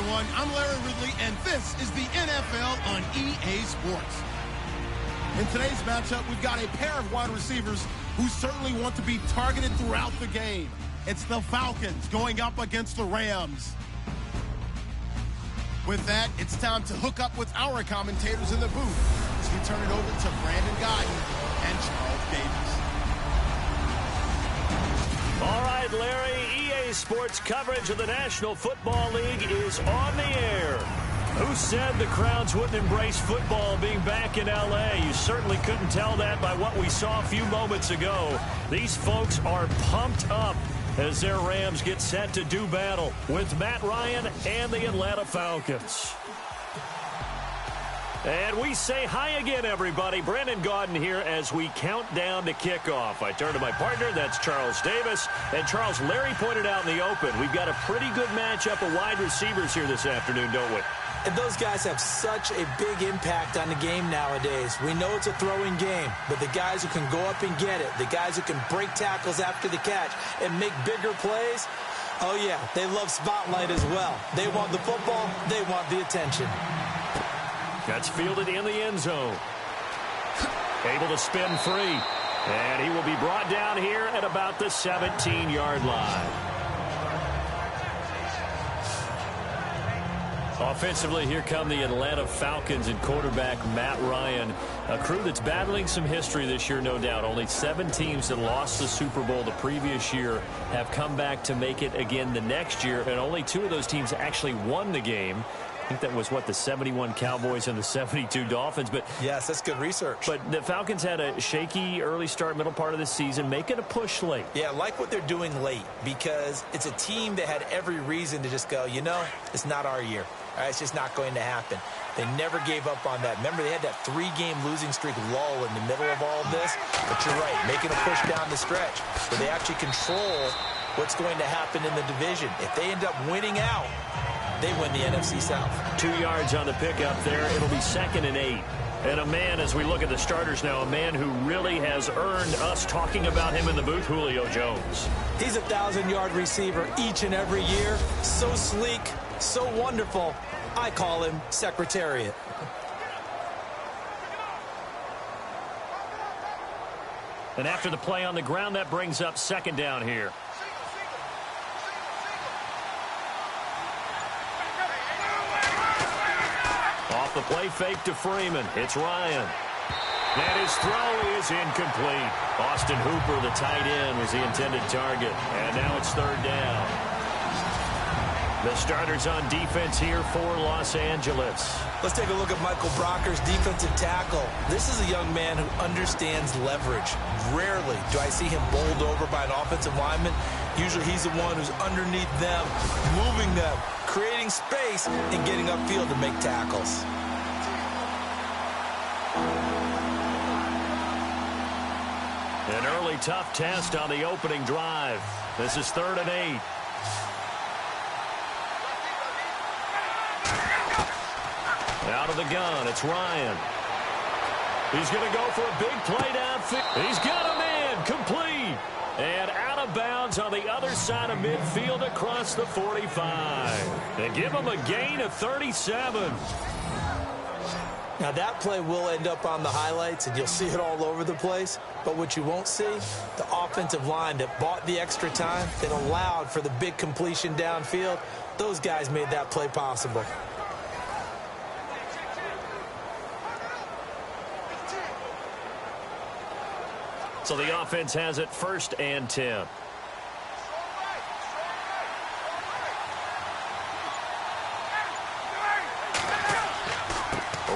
everyone. I'm Larry Ridley, and this is the NFL on EA Sports. In today's matchup, we've got a pair of wide receivers who certainly want to be targeted throughout the game. It's the Falcons going up against the Rams. With that, it's time to hook up with our commentators in the booth as we turn it over to Brandon Godden and Charles Davis. All right, Larry, EA Sports coverage of the National Football League is on the air. Who said the crowds wouldn't embrace football being back in L.A.? You certainly couldn't tell that by what we saw a few moments ago. These folks are pumped up as their Rams get set to do battle with Matt Ryan and the Atlanta Falcons. And we say hi again, everybody. Brandon Gaudin here as we count down to kickoff. I turn to my partner, that's Charles Davis. And Charles, Larry pointed out in the open, we've got a pretty good matchup of wide receivers here this afternoon, don't we? And those guys have such a big impact on the game nowadays. We know it's a throwing game, but the guys who can go up and get it, the guys who can break tackles after the catch and make bigger plays, oh yeah, they love spotlight as well. They want the football, they want the attention. That's fielded in the end zone. Able to spin free. And he will be brought down here at about the 17-yard line. Offensively, here come the Atlanta Falcons and quarterback Matt Ryan. A crew that's battling some history this year, no doubt. Only 7 teams that lost the Super Bowl the previous year have come back to make it again the next year. And only 2 of those teams actually won the game. I think that was, what, the 71 Cowboys and the 72 Dolphins. But yes, that's good research. But the Falcons had a shaky early start, middle part of the season, making a push late. Yeah, I like what they're doing late because it's a team that had every reason to just go, you know, it's not our year. All right, it's just not going to happen. They never gave up on that. Remember, they had that 3-game losing streak lull in the middle of all of this. But you're right, making a push down the stretch where they actually control what's going to happen in the division. If they end up winning out, they win the NFC South. 2 yards on the pickup there. It'll be 2nd and 8. And a man, as we look at the starters now, a man who really has earned us talking about him in the booth, Julio Jones. He's a 1,000-yard receiver each and every year. So sleek, so wonderful. I call him Secretariat. And after the play on the ground, that brings up 2nd down here. Off the play fake to Freeman. It's Ryan. And his throw is incomplete. Austin Hooper, the tight end, was the intended target. And now it's 3rd down. The starters on defense here for Los Angeles. Let's take a look at Michael Brocker's defensive tackle. This is a young man who understands leverage. Rarely do I see him bowled over by an offensive lineman. Usually he's the one who's underneath them, moving them, creating space, and getting upfield to make tackles. An early tough test on the opening drive. This is 3rd and 8. Out of the gun, it's Ryan. He's going to go for a big play downfield. He's got a man, complete. And out of bounds on the other side of midfield across the 45. They give him a gain of 37. Now that play will end up on the highlights, and you'll see it all over the place. But what you won't see, the offensive line that bought the extra time, that allowed for the big completion downfield, those guys made that play possible. So the offense has it 1st and 10.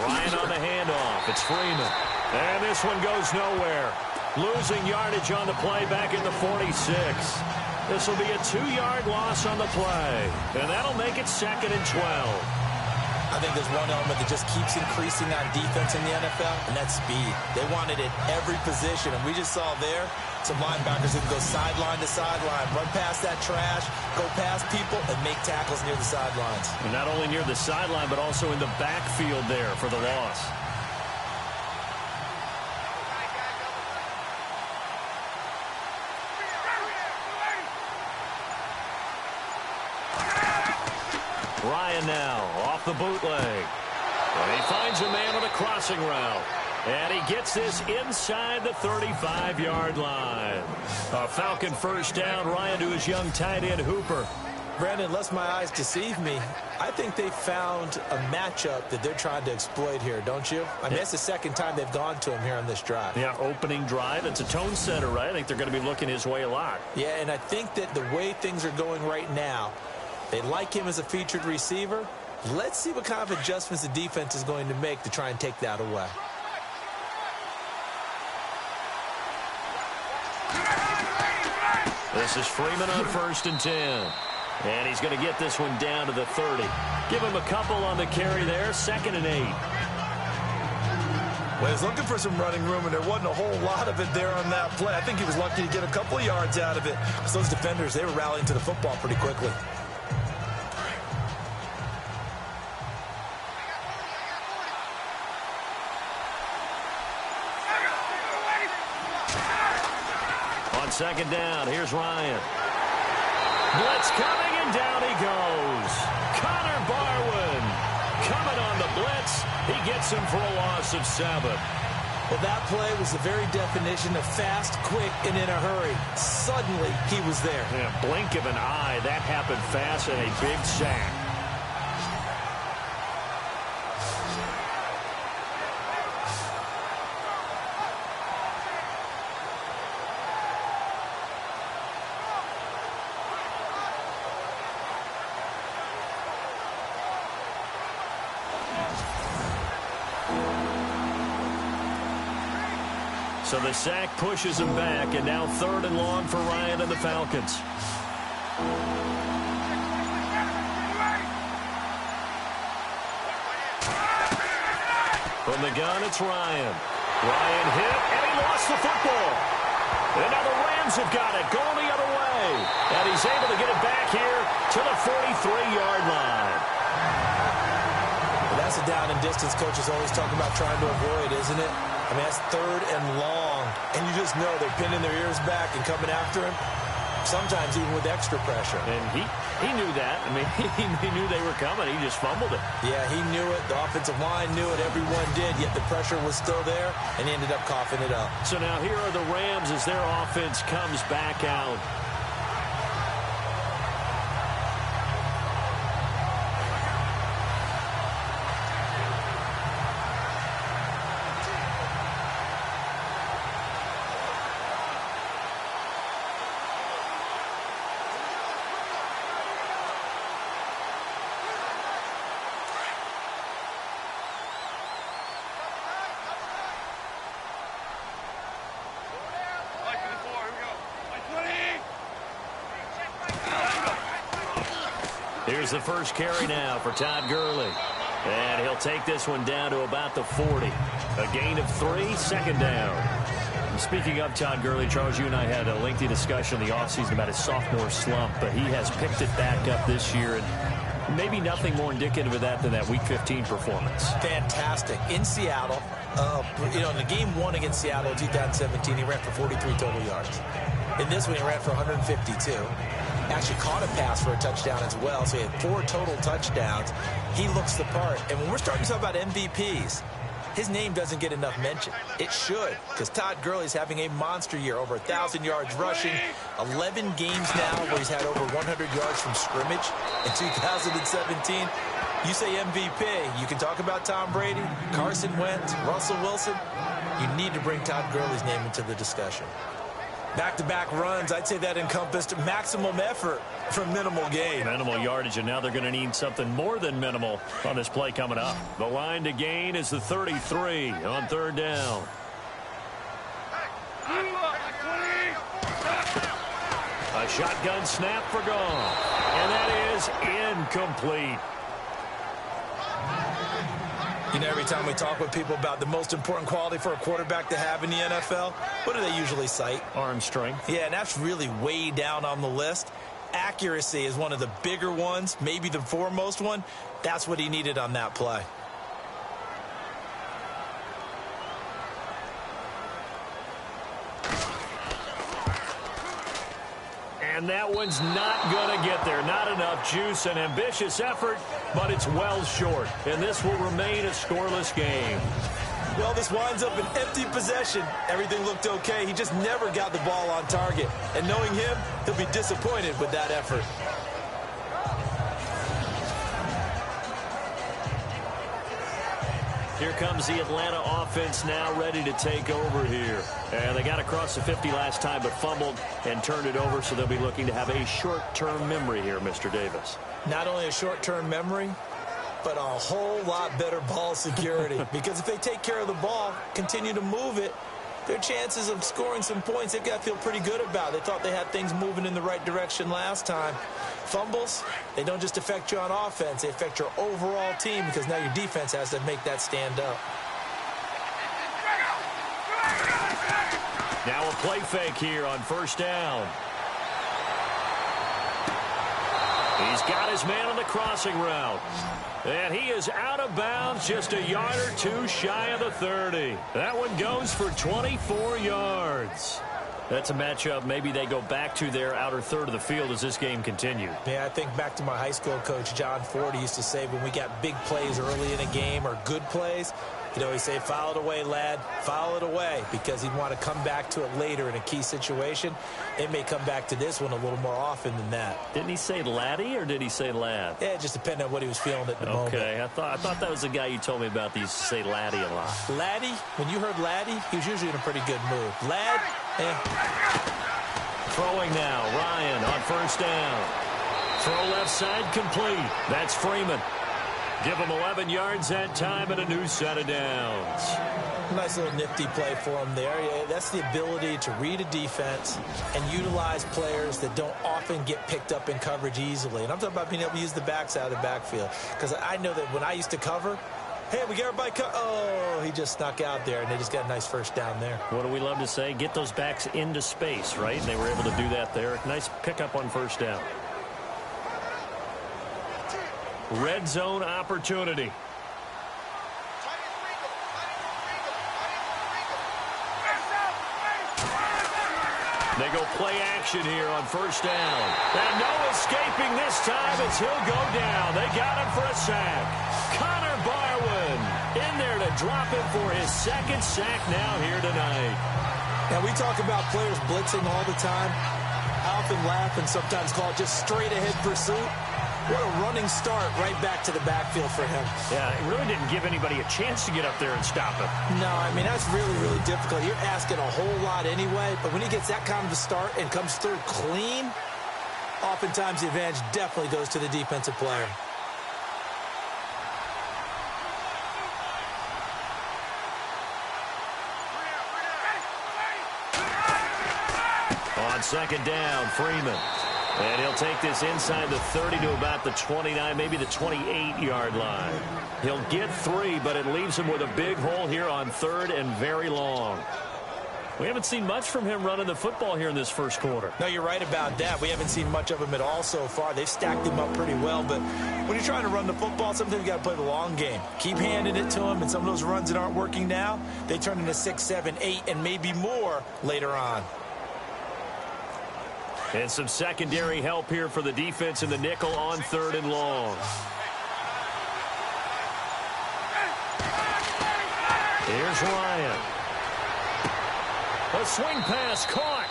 Ryan on the handoff. It's Freeman. And this one goes nowhere. Losing yardage on the play back in the 46. This will be a 2-yard loss on the play. And that'll make it 2nd and 12. I think there's one element that just keeps increasing on defense in the NFL, and that's speed. They want it at every position, and we just saw there some linebackers who can go sideline to sideline, run past that trash, go past people, and make tackles near the sidelines. And not only near the sideline, but also in the backfield there for the loss. Ryan now off the bootleg. And he finds a man on a crossing route. And he gets this inside the 35-yard line. A Falcon first down. Ryan to his young tight end, Hooper. Brandon, unless my eyes deceive me, I think they found a matchup that they're trying to exploit here, don't you? I mean, that's the second time they've gone to him here on this drive. Yeah, opening drive. It's a tone setter, right? I think they're going to be looking his way a lot. Yeah, and I think that the way things are going right now, they like him as a featured receiver. Let's see what kind of adjustments the defense is going to make to try and take that away. This is Freeman on 1st and 10. And he's going to get this one down to the 30. Give him a couple on the carry there. 2nd and 8. Well, he was looking for some running room, and there wasn't a whole lot of it there on that play. I think he was lucky to get a couple of yards out of it. So those defenders, they were rallying to the football pretty quickly. On 2nd down, here's Ryan. Blitz coming, and down he goes. Connor Barwin coming on the blitz. He gets him for a loss of 7. Well, that play was the very definition of fast, quick, and in a hurry. Suddenly, he was there. Yeah, blink of an eye. That happened fast and a big sack. So the sack pushes him back, and now 3rd and long for Ryan and the Falcons. From the gun, it's Ryan. Ryan hit, and he lost the football. And now the Rams have got it, going the other way. And he's able to get it back here to the 43-yard line. Well, that's a down and distance coaches always talking about trying to avoid, isn't it? I mean, that's 3rd and long, and you just know they're pinning their ears back and coming after him, sometimes even with extra pressure. And he knew that. I mean, he knew they were coming. He just fumbled it. Yeah, he knew it. The offensive line knew it. Everyone did, yet the pressure was still there, and he ended up coughing it up. So now here are the Rams as their offense comes back out. Here's the first carry now for Todd Gurley. And he'll take this one down to about the 40. A gain of 3, 2nd down. And speaking of Todd Gurley, Charles, you and I had a lengthy discussion in the offseason about his sophomore slump, but he has picked it back up this year, and maybe nothing more indicative of that than that Week 15 performance. Fantastic. In Seattle, in the game 1 against Seattle in 2017, he ran for 43 total yards. In this one, he ran for 152. Actually caught a pass for a touchdown as well, so he had 4 total touchdowns. He looks the part. And when we're starting to talk about MVPs, his name doesn't get enough mention. It should, because Todd Gurley's having a monster year, over 1,000 yards rushing, 11 games now where he's had over 100 yards from scrimmage in 2017. You say MVP, you can talk about Tom Brady, Carson Wentz, Russell Wilson. You need to bring Todd Gurley's name into the discussion. Back-to-back runs, I'd say that encompassed maximum effort for minimal gain. Minimal yardage, and now they're going to need something more than minimal on this play coming up. The line to gain is the 33 on 3rd down. A shotgun snap for Goff, and that is incomplete. You know, every time we talk with people about the most important quality for a quarterback to have in the NFL, what do they usually cite? Arm strength. Yeah, and that's really way down on the list. Accuracy is one of the bigger ones, maybe the foremost one. That's what he needed on that play. And that one's not going to get there. Not enough juice. An ambitious effort, but it's well short. And this will remain a scoreless game. Well, this winds up an empty possession. Everything looked okay. He just never got the ball on target. And knowing him, he'll be disappointed with that effort. Here comes the Atlanta offense now ready to take over here. And they got across the 50 last time but fumbled and turned it over, so they'll be looking to have a short-term memory here, Mr. Davis. Not only a short-term memory, but a whole lot better ball security. Because if they take care of the ball, continue to move it, their chances of scoring some points, they've got to feel pretty good about. They thought they had things moving in the right direction last time. Fumbles, they don't just affect you on offense. They affect your overall team because now your defense has to make that stand up. Now a play fake here on first down. He's got his man on the crossing route. And he is out of bounds, just a yard or two shy of the 30. That one goes for 24 yards. That's a matchup maybe they go back to their outer third of the field as this game continues. Yeah, I think back to my high school coach, John Ford. He used to say when we got big plays early in a game or good plays, he'd always say, foul it away, lad, foul it away, because he'd want to come back to it later in a key situation. It may come back to this one a little more often than that. Didn't he say laddie or did he say lad? Yeah, it just depended on what he was feeling at the moment. Okay, I thought that was the guy you told me about that used to say laddie a lot. Laddie, when you heard laddie, he was usually in a pretty good mood. Lad, Throwing now, Ryan on first down. Throw left side complete. That's Freeman. Give him 11 yards that time and a new set of downs. Nice little nifty play for him there. Yeah, that's the ability to read a defense and utilize players that don't often get picked up in coverage easily. And I'm talking about being able to use the backs out of the backfield. Because I know that when I used to cover, hey, we got everybody oh, he just snuck out there, and they just got a nice first down there. What do we love to say? Get those backs into space, right? And they were able to do that there. Nice pickup on first down. Red zone opportunity. They go play action here on first down. And no escaping this time as he'll go down. They got him for a sack. Connor Barwin in there to drop him for his second sack now here tonight. Now, we talk about players blitzing all the time. I often laugh and sometimes call it just straight ahead pursuit. What a running start right back to the backfield for him. Yeah, it really didn't give anybody a chance to get up there and stop him. No, I mean, that's really, really difficult. You're asking a whole lot anyway, but when he gets that kind of a start and comes through clean, oftentimes the advantage definitely goes to the defensive player. On second down, Freeman. And he'll take this inside the 30 to about the 29, maybe the 28-yard line. He'll get 3, but it leaves him with a big hole here on third and very long. We haven't seen much from him running the football here in this first quarter. No, you're right about that. We haven't seen much of him at all so far. They've stacked him up pretty well, but when you're trying to run the football, sometimes you got to play the long game. Keep handing it to him, and some of those runs that aren't working now, they turn into 6, 7, 8, and maybe more later on. And some secondary help here for the defense in the nickel on third and long. Here's Ryan. A swing pass caught.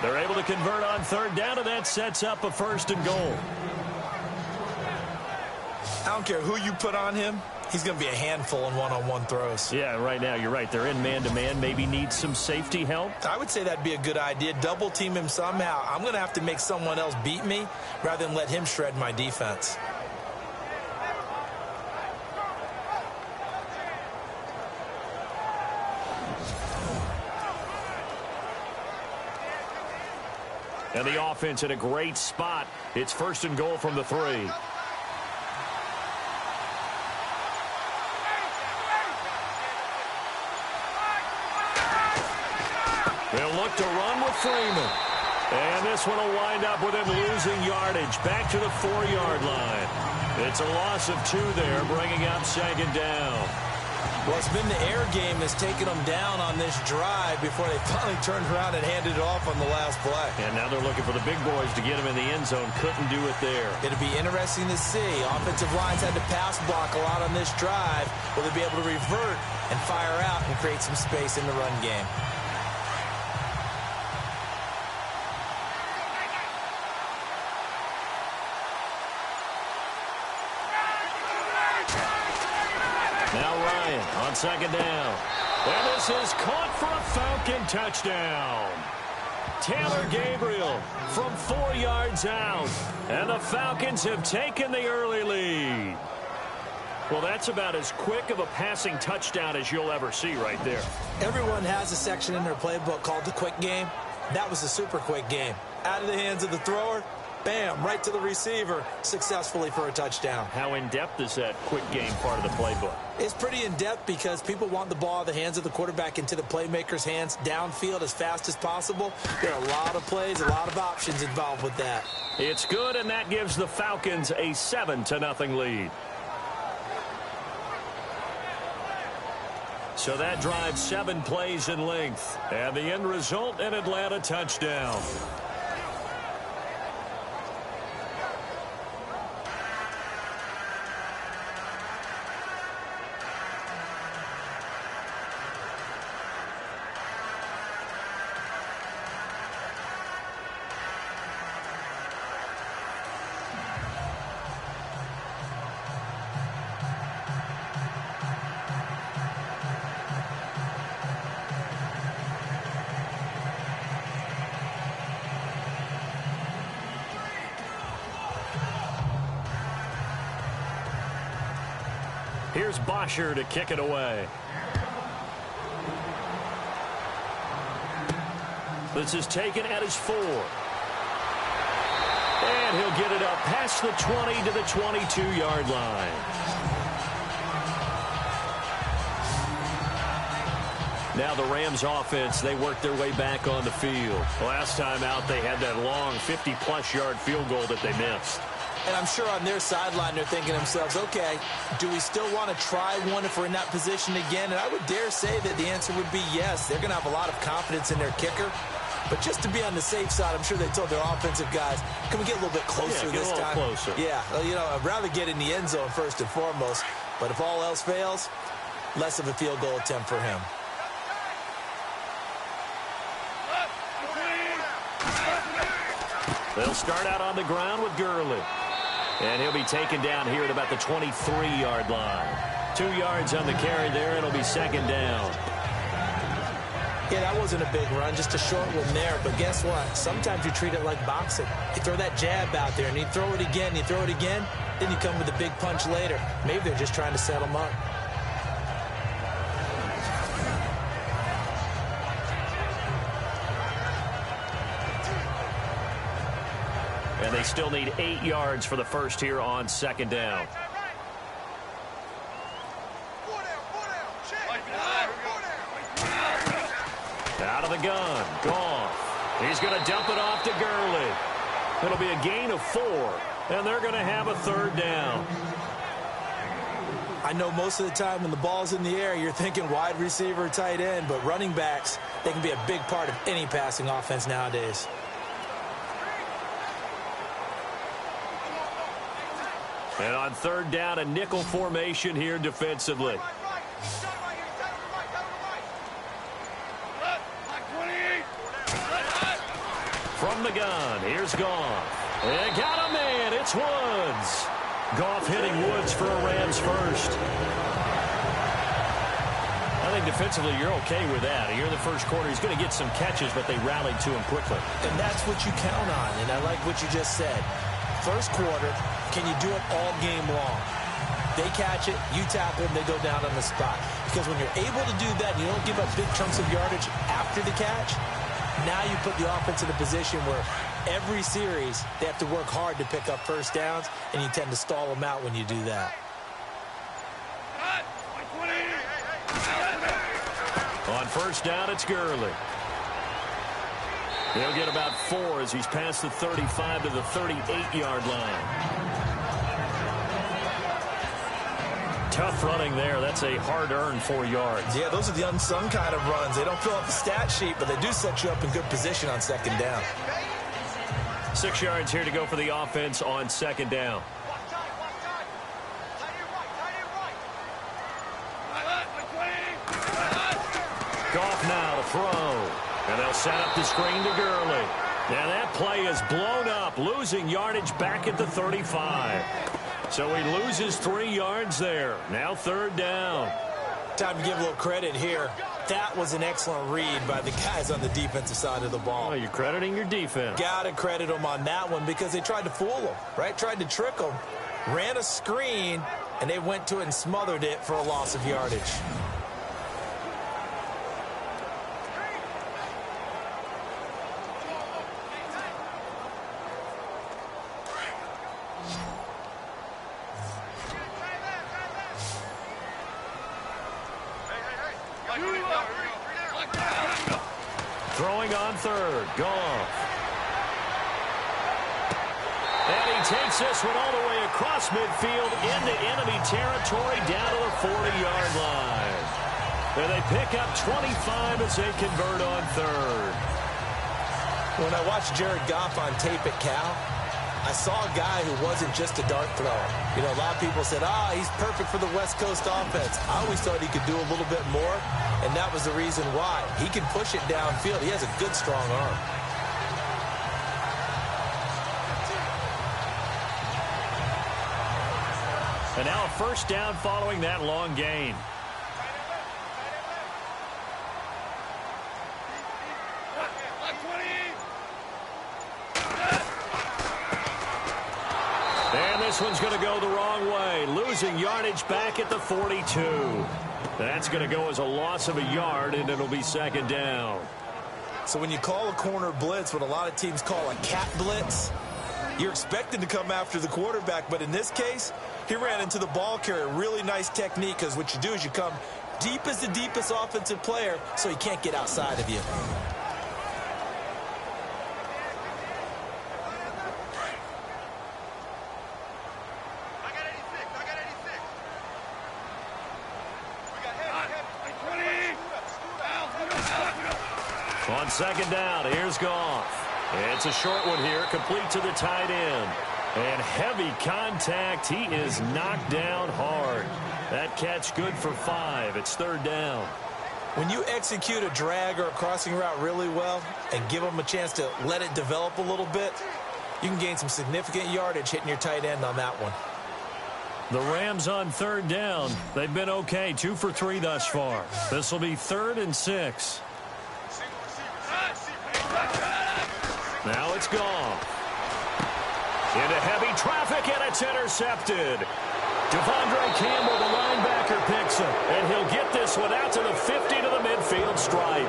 They're able to convert on third down, and that sets up a first and goal. I don't care who you put on him. He's going to be a handful in one-on-one throws. Yeah, right now, you're right. They're in man-to-man. Maybe need some safety help. I would say that'd be a good idea. Double team him somehow. I'm going to have to make someone else beat me rather than let him shred my defense. And the offense in a great spot. It's first and goal from the 3. They'll look to run with Freeman. And this one will wind up with him losing yardage back to the 4-yard line. It's a loss of 2 there, bringing up second down. Well, it's been the air game that's taken them down on this drive before they finally turned around and handed it off on the last play. And now they're looking for the big boys to get them in the end zone. Couldn't do it there. It'll be interesting to see. Offensive lines had to pass block a lot on this drive. Will they be able to revert and fire out and create some space in the run game? Now Ryan on second down. And this is caught for a Falcon touchdown. Taylor Gabriel from 4 yards out. And the Falcons have taken the early lead. Well, that's about as quick of a passing touchdown as you'll ever see right there. Everyone has a section in their playbook called the quick game. That was a super quick game. Out of the hands of the thrower, bam, right to the receiver, successfully for a touchdown. How in-depth is that quick game part of the playbook? It's pretty in-depth because people want the ball out of the hands of the quarterback into the playmaker's hands downfield as fast as possible. There are a lot of plays, a lot of options involved with that. It's good, and that gives the Falcons a 7-0 lead. So that drives 7 plays in length. And the end result, an Atlanta touchdown. Here's Bosher to kick it away. This is taken at his 4. And he'll get it up past the 20 to the 22-yard line. Now the Rams offense, they work their way back on the field. Last time out, they had that long 50-plus yard field goal that they missed. And I'm sure on their sideline they're thinking to themselves, okay, do we still want to try one if we're in that position again? And I would dare say that the answer would be yes. They're going to have a lot of confidence in their kicker. But just to be on the safe side, I'm sure they told their offensive guys, can we get a little bit closer this time? Closer. Yeah, you know, I'd rather get in the end zone first and foremost. But if all else fails, less of a field goal attempt for him. They'll start out on the ground with Gurley. And he'll be taken down here at about the 23-yard line. 2 yards on the carry there. It'll be second down. Yeah, that wasn't a big run, just a short one there. But guess what? Sometimes you treat it like boxing. You throw that jab out there, and you throw it again, you throw it again, then you come with a big punch later. Maybe they're just trying to set them up. And they still need 8 yards for the first here on second down. Out of the gun, Goff. He's going to dump it off to Gurley. It'll be a gain of 4, and they're going to have a third down. I know most of the time when the ball's in the air, you're thinking wide receiver, tight end, but running backs, they can be a big part of any passing offense nowadays. And on third down, a nickel formation here defensively. From the gun, here's Goff. They got a man, it's Woods. Goff hitting Woods for a Rams first. I think defensively you're okay with that. Here in the first quarter, he's going to get some catches, but they rallied to him quickly. And that's what you count on, and I like what you just said. First quarter, can you do it all game long? They catch it, you tackle them, they go down on the spot. Because when you're able to do that, and you don't give up big chunks of yardage after the catch, now you put the offense in a position where every series they have to work hard to pick up first downs, and you tend to stall them out when you do that. On first down, it's Gurley. He'll get about 4 as he's past the 35 to the 38-yard line. Tough running there. That's a hard-earned 4 yards. Yeah, those are the unsung kind of runs. They don't fill out the stat sheet, but they do set you up in good position on second down. 6 yards here to go for the offense on second down. Goff now to throw. And they'll set up the screen to Gurley. Now that play is blown up, losing yardage back at the 35. So he loses 3 yards there. Now third down. Time to give a little credit here. That was an excellent read by the guys on the defensive side of the ball. Oh, you're crediting your defense. Got to credit them on that one because they tried to fool them, right? Tried to trick them. Ran a screen, and they went to it and smothered it for a loss of yardage. Throwing on third. Goff. And he takes this one all the way across midfield into enemy territory down to the 40-yard line. And they pick up 25 as they convert on third. When I watched Jared Goff on tape at Cal, I saw a guy who wasn't just a dart thrower. You know, a lot of people said, he's perfect for the West Coast offense. I always thought he could do a little bit more, and that was the reason why. He can push it downfield. He has a good, strong arm. And now a first down following that long gain. And this one's going to go the wrong way, losing yardage back at the 42. That's going to go as a loss of a yard, and it'll be second down. So when you call a corner blitz, what a lot of teams call a cat blitz, you're expecting to come after the quarterback. But in this case, he ran into the ball carrier. Really nice technique, because what you do is you come deep as the deepest offensive player so he can't get outside of you. On second down, here's Goff. It's a short one here, complete to the tight end. And heavy contact. He is knocked down hard. That catch good for 5. It's third down. When you execute a drag or a crossing route really well and give them a chance to let it develop a little bit, you can gain some significant yardage hitting your tight end on that one. The Rams on third down. They've been okay, 2 for 3 thus far. This will be 3rd and 6. Now it's Goff. Into heavy traffic, and it's intercepted. Devondre Campbell, the linebacker, picks him, and he'll get this one out to the 50 to the midfield stripe.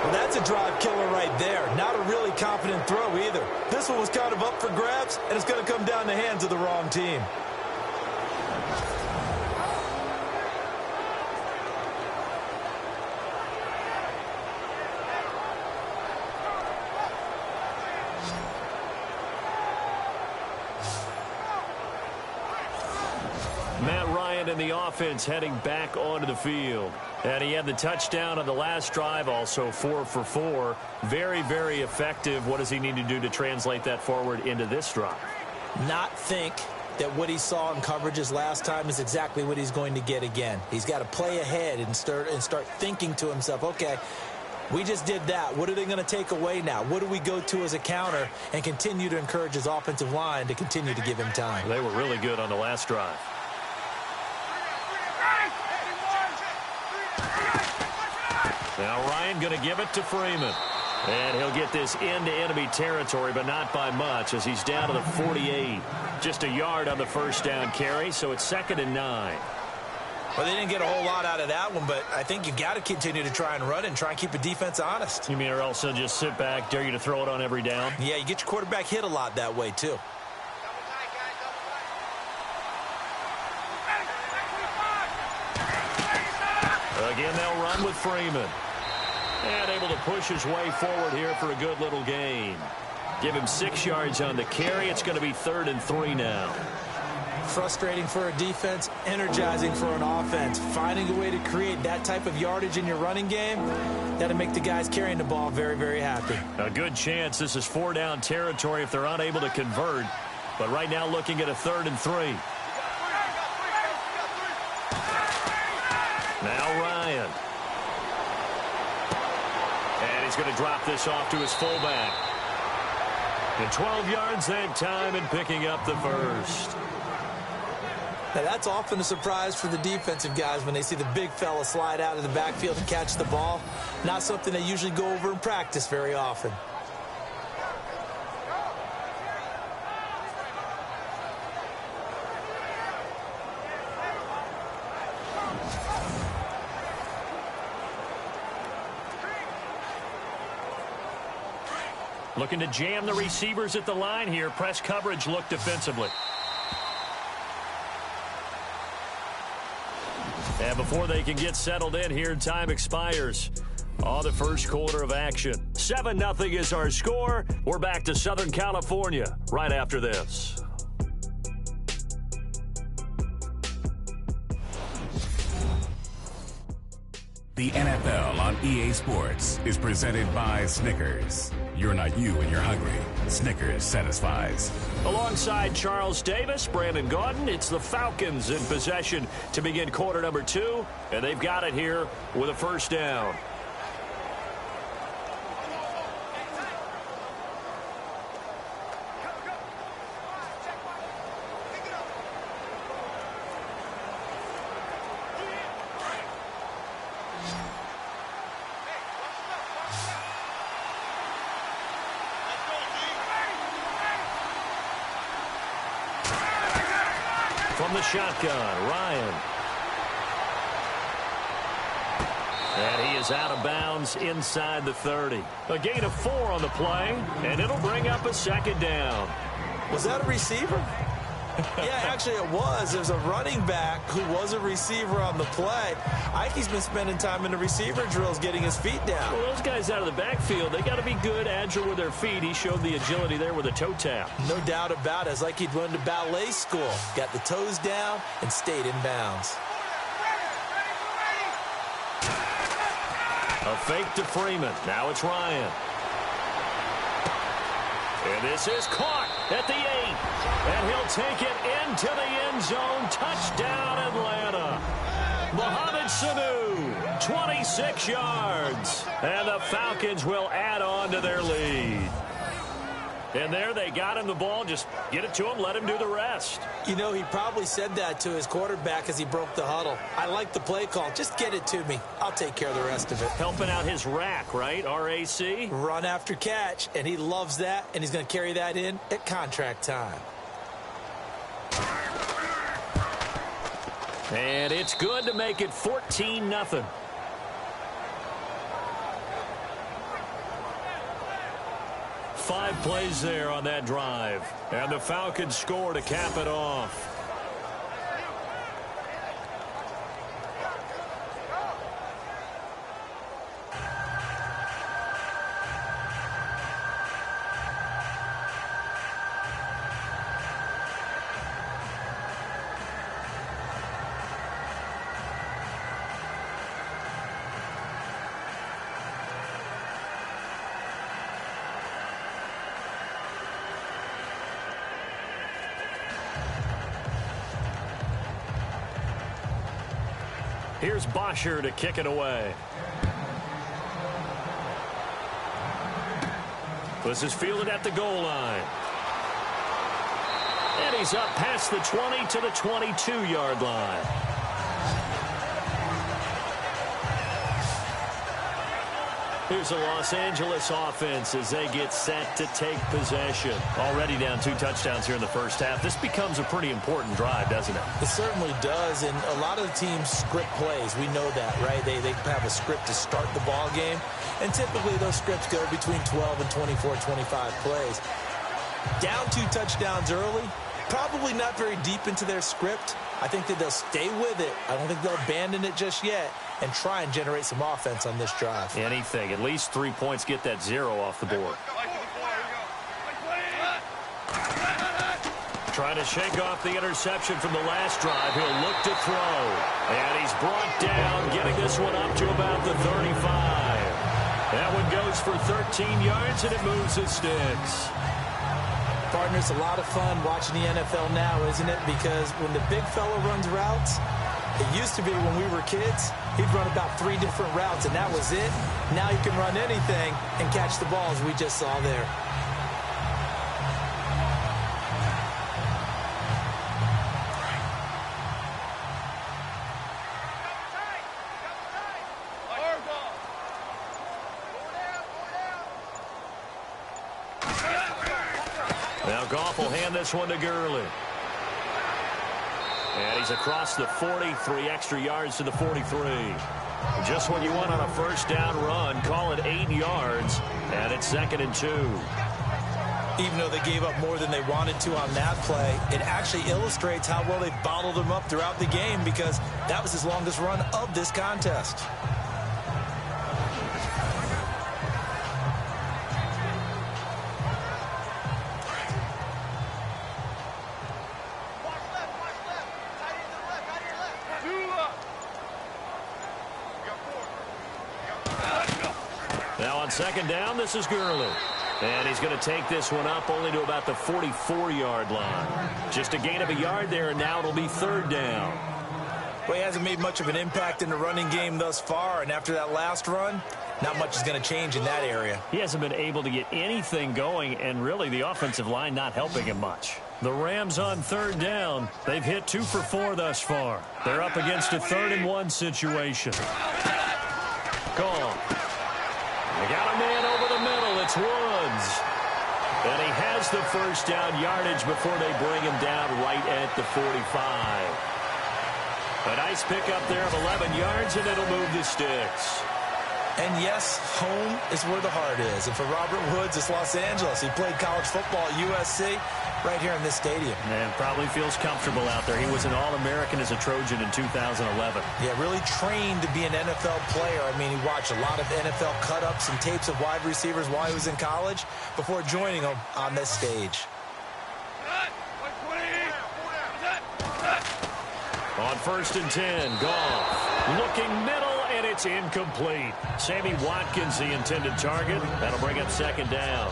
Well, that's a drive killer right there. Not a really confident throw either. This one was kind of up for grabs, and it's going to come down the hands of the wrong team. Matt Ryan and the offense heading back onto the field. And he had the touchdown on the last drive, also 4 for 4. Very, very effective. What does he need to do to translate that forward into this drive? Not think that what he saw in coverages last time is exactly what he's going to get again. He's got to play ahead and start thinking to himself, okay, we just did that. What are they going to take away now? What do we go to as a counter? And continue to encourage his offensive line to continue to give him time. They were really good on the last drive. Now Ryan going to give it to Freeman. And he'll get this into enemy territory, but not by much, as he's down to the 48. Just a yard on the first down carry, so it's 2nd and 9. Well, they didn't get a whole lot out of that one, but I think you got to continue to try and run and try and keep the defense honest. You mean or else they'll just sit back, dare you to throw it on every down? Yeah, you get your quarterback hit a lot that way, too. Again, they'll run with Freeman. And able to push his way forward here for a good little gain. Give him 6 yards on the carry. It's going to be 3rd and 3 now. Frustrating for a defense, energizing for an offense. Finding a way to create that type of yardage in your running game, that'll make the guys carrying the ball very, very happy. A good chance this is 4-down territory if they're unable to convert. But right now looking at a 3rd and 3. Now Ryan. And he's going to drop this off to his fullback. And 12 yards that time and picking up the first. Now, that's often a surprise for the defensive guys when they see the big fella slide out of the backfield and catch the ball. Not something they usually go over in practice very often. Looking to jam the receivers at the line here. Press coverage look defensively. And before they can get settled in here, time expires on the first quarter of action. 7-0 is our score. We're back to Southern California right after this. The NFL on EA Sports is presented by Snickers. You're not you when you're hungry. Snickers satisfies. Alongside Charles Davis, Brandon Gaudin, it's the Falcons in possession to begin quarter number 2, and they've got it here with a first down. From the shotgun, Ryan. And he is out of bounds inside the 30. A gain of 4 on the play, and it'll bring up a second down. Was that a receiver? Yeah, actually it was. There's a running back who was a receiver on the play. Ike's been spending time in the receiver drills getting his feet down. Well, those guys out of the backfield, they got to be good, agile with their feet. He showed the agility there with a toe tap. No doubt about it. It's like he'd run to ballet school. Got the toes down and stayed in bounds. A fake to Freeman. Now it's Ryan. And this is caught at the 8. And he'll take it into the end zone. Touchdown, Atlanta. Mohamed Sanu, 26 yards. And the Falcons will add on to their lead. And there they got him the ball. Just get it to him, let him do the rest. You know, he probably said that to his quarterback as he broke the huddle. I like the play call. Just get it to me. I'll take care of the rest of it. Helping out his rack, right? RAC? Run after catch, and he loves that, and he's going to carry that in at contract time. And it's good to make it 14-0. Five plays there on that drive. And the Falcons score to cap it off. Here's Bosher to kick it away. This is fielded at the goal line. And he's up past the 20 to the 22-yard line. Here's the Los Angeles offense as they get set to take possession. Already down 2 touchdowns here in the first half. This becomes a pretty important drive, doesn't it? It certainly does, and a lot of the teams script plays. We know that, right? They have a script to start the ball game, and typically those scripts go between 12 and 24, 25 plays. Down 2 touchdowns early, probably not very deep into their script. I think that they'll stay with it. I don't think they'll abandon it just yet and try and generate some offense on this drive. Anything. At least 3 points, get that 0 off the board. Trying to shake off the interception from the last drive. He'll look to throw. And he's brought down, getting this one up to about the 35. That one goes for 13 yards, and it moves the sticks. Partner, it's a lot of fun watching the NFL now, isn't it? Because when the big fella runs routes, it used to be when we were kids, he'd run about 3 different routes, and that was it. Now he can run anything and catch the ball, as we just saw there. Now Goff will hand this one to Gurley. And he's across the 40, 3 extra yards to the 43. Just what you want on a first down run. Call it 8 yards, and it's 2nd and 2. Even though they gave up more than they wanted to on that play, it actually illustrates how well they bottled them up throughout the game, because that was his longest run of this contest. Now on 2nd down, this is Gurley. And he's going to take this one up only to about the 44-yard line. Just a gain of a yard there, and now it'll be 3rd down. Well, he hasn't made much of an impact in the running game thus far, and after that last run, not much is going to change in that area. He hasn't been able to get anything going, and really the offensive line not helping him much. The Rams on 3rd down. They've hit 2 for 4 thus far. They're up against a 3rd and 1 situation. Gone. They got a man over the middle. It's Woods. And he has the first down yardage before they bring him down right at the 45. A nice pickup there of 11 yards, and it'll move the sticks. And yes, home is where the heart is. And for Robert Woods, it's Los Angeles. He played college football at USC right here in this stadium. And probably feels comfortable out there. He was an All-American as a Trojan in 2011. Yeah, really trained to be an NFL player. I mean, he watched a lot of NFL cut-ups and tapes of wide receivers while he was in college before joining them on this stage. On 1st and 10, Goff looking middle, and it's incomplete. Sammy Watkins, the intended target. That'll bring up 2nd down.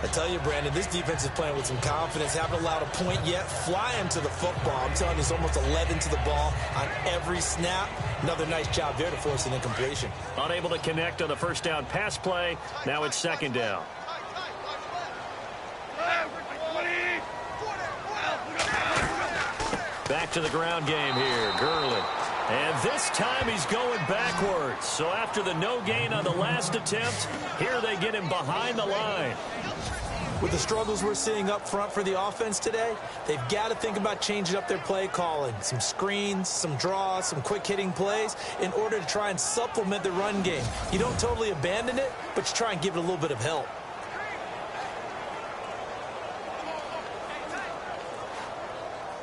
I tell you, Brandon, this defense is playing with some confidence. Haven't allowed a point yet. Flying to the football. I'm telling you, it's almost 11 to the ball on every snap. Another nice job there to force an incompletion. Unable to connect on the first down pass play. Now it's 2nd down. Back to the ground game here, Gurley. And this time he's going backwards. So after the no gain on the last attempt, here they get him behind the line. With the struggles we're seeing up front for the offense today, they've got to think about changing up their play calling. Some screens, some draws, some quick hitting plays in order to try and supplement the run game. You don't totally abandon it, but you try and give it a little bit of help.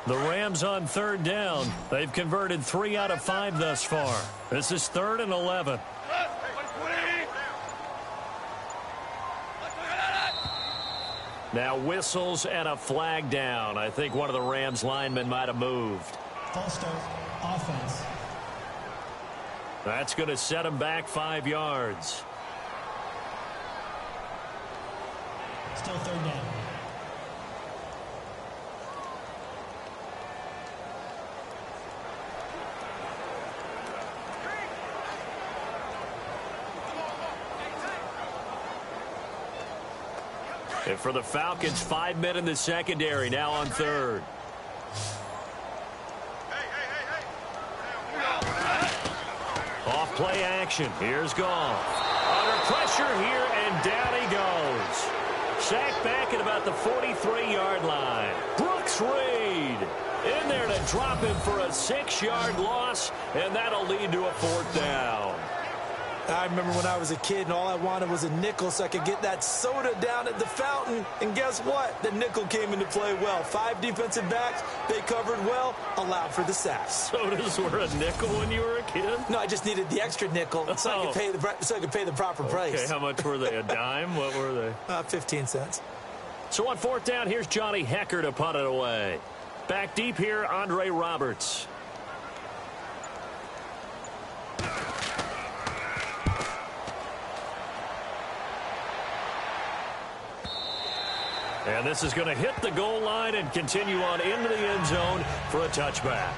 The Rams on 3rd down. They've converted 3 out of 5 thus far. This is 3rd and 11. Now whistles and a flag down. I think one of the Rams linemen might have moved. False start, offense. That's going to set him back 5 yards. Still 3rd down. And for the Falcons, 5 men in the secondary, now on 3rd. Off play action. Here's Goff. Under pressure here, and down he goes. Sacked back at about the 43-yard line. Brooks Reed in there to drop him for a 6-yard loss, and that'll lead to a 4th down. I remember when I was a kid and all I wanted was a nickel so I could get that soda down at the fountain. And guess what? The nickel came into play well. 5 defensive backs. They covered well, allowed for the sacks. Sodas were a nickel when you were a kid? No, I just needed the extra nickel so I could pay the proper price. Okay, how much were they? A dime? What were they? 15 cents. So on fourth down, here's Johnny Hecker to punt it away. Back deep here, Andre Roberts. And this is going to hit the goal line and continue on into the end zone for a touchback.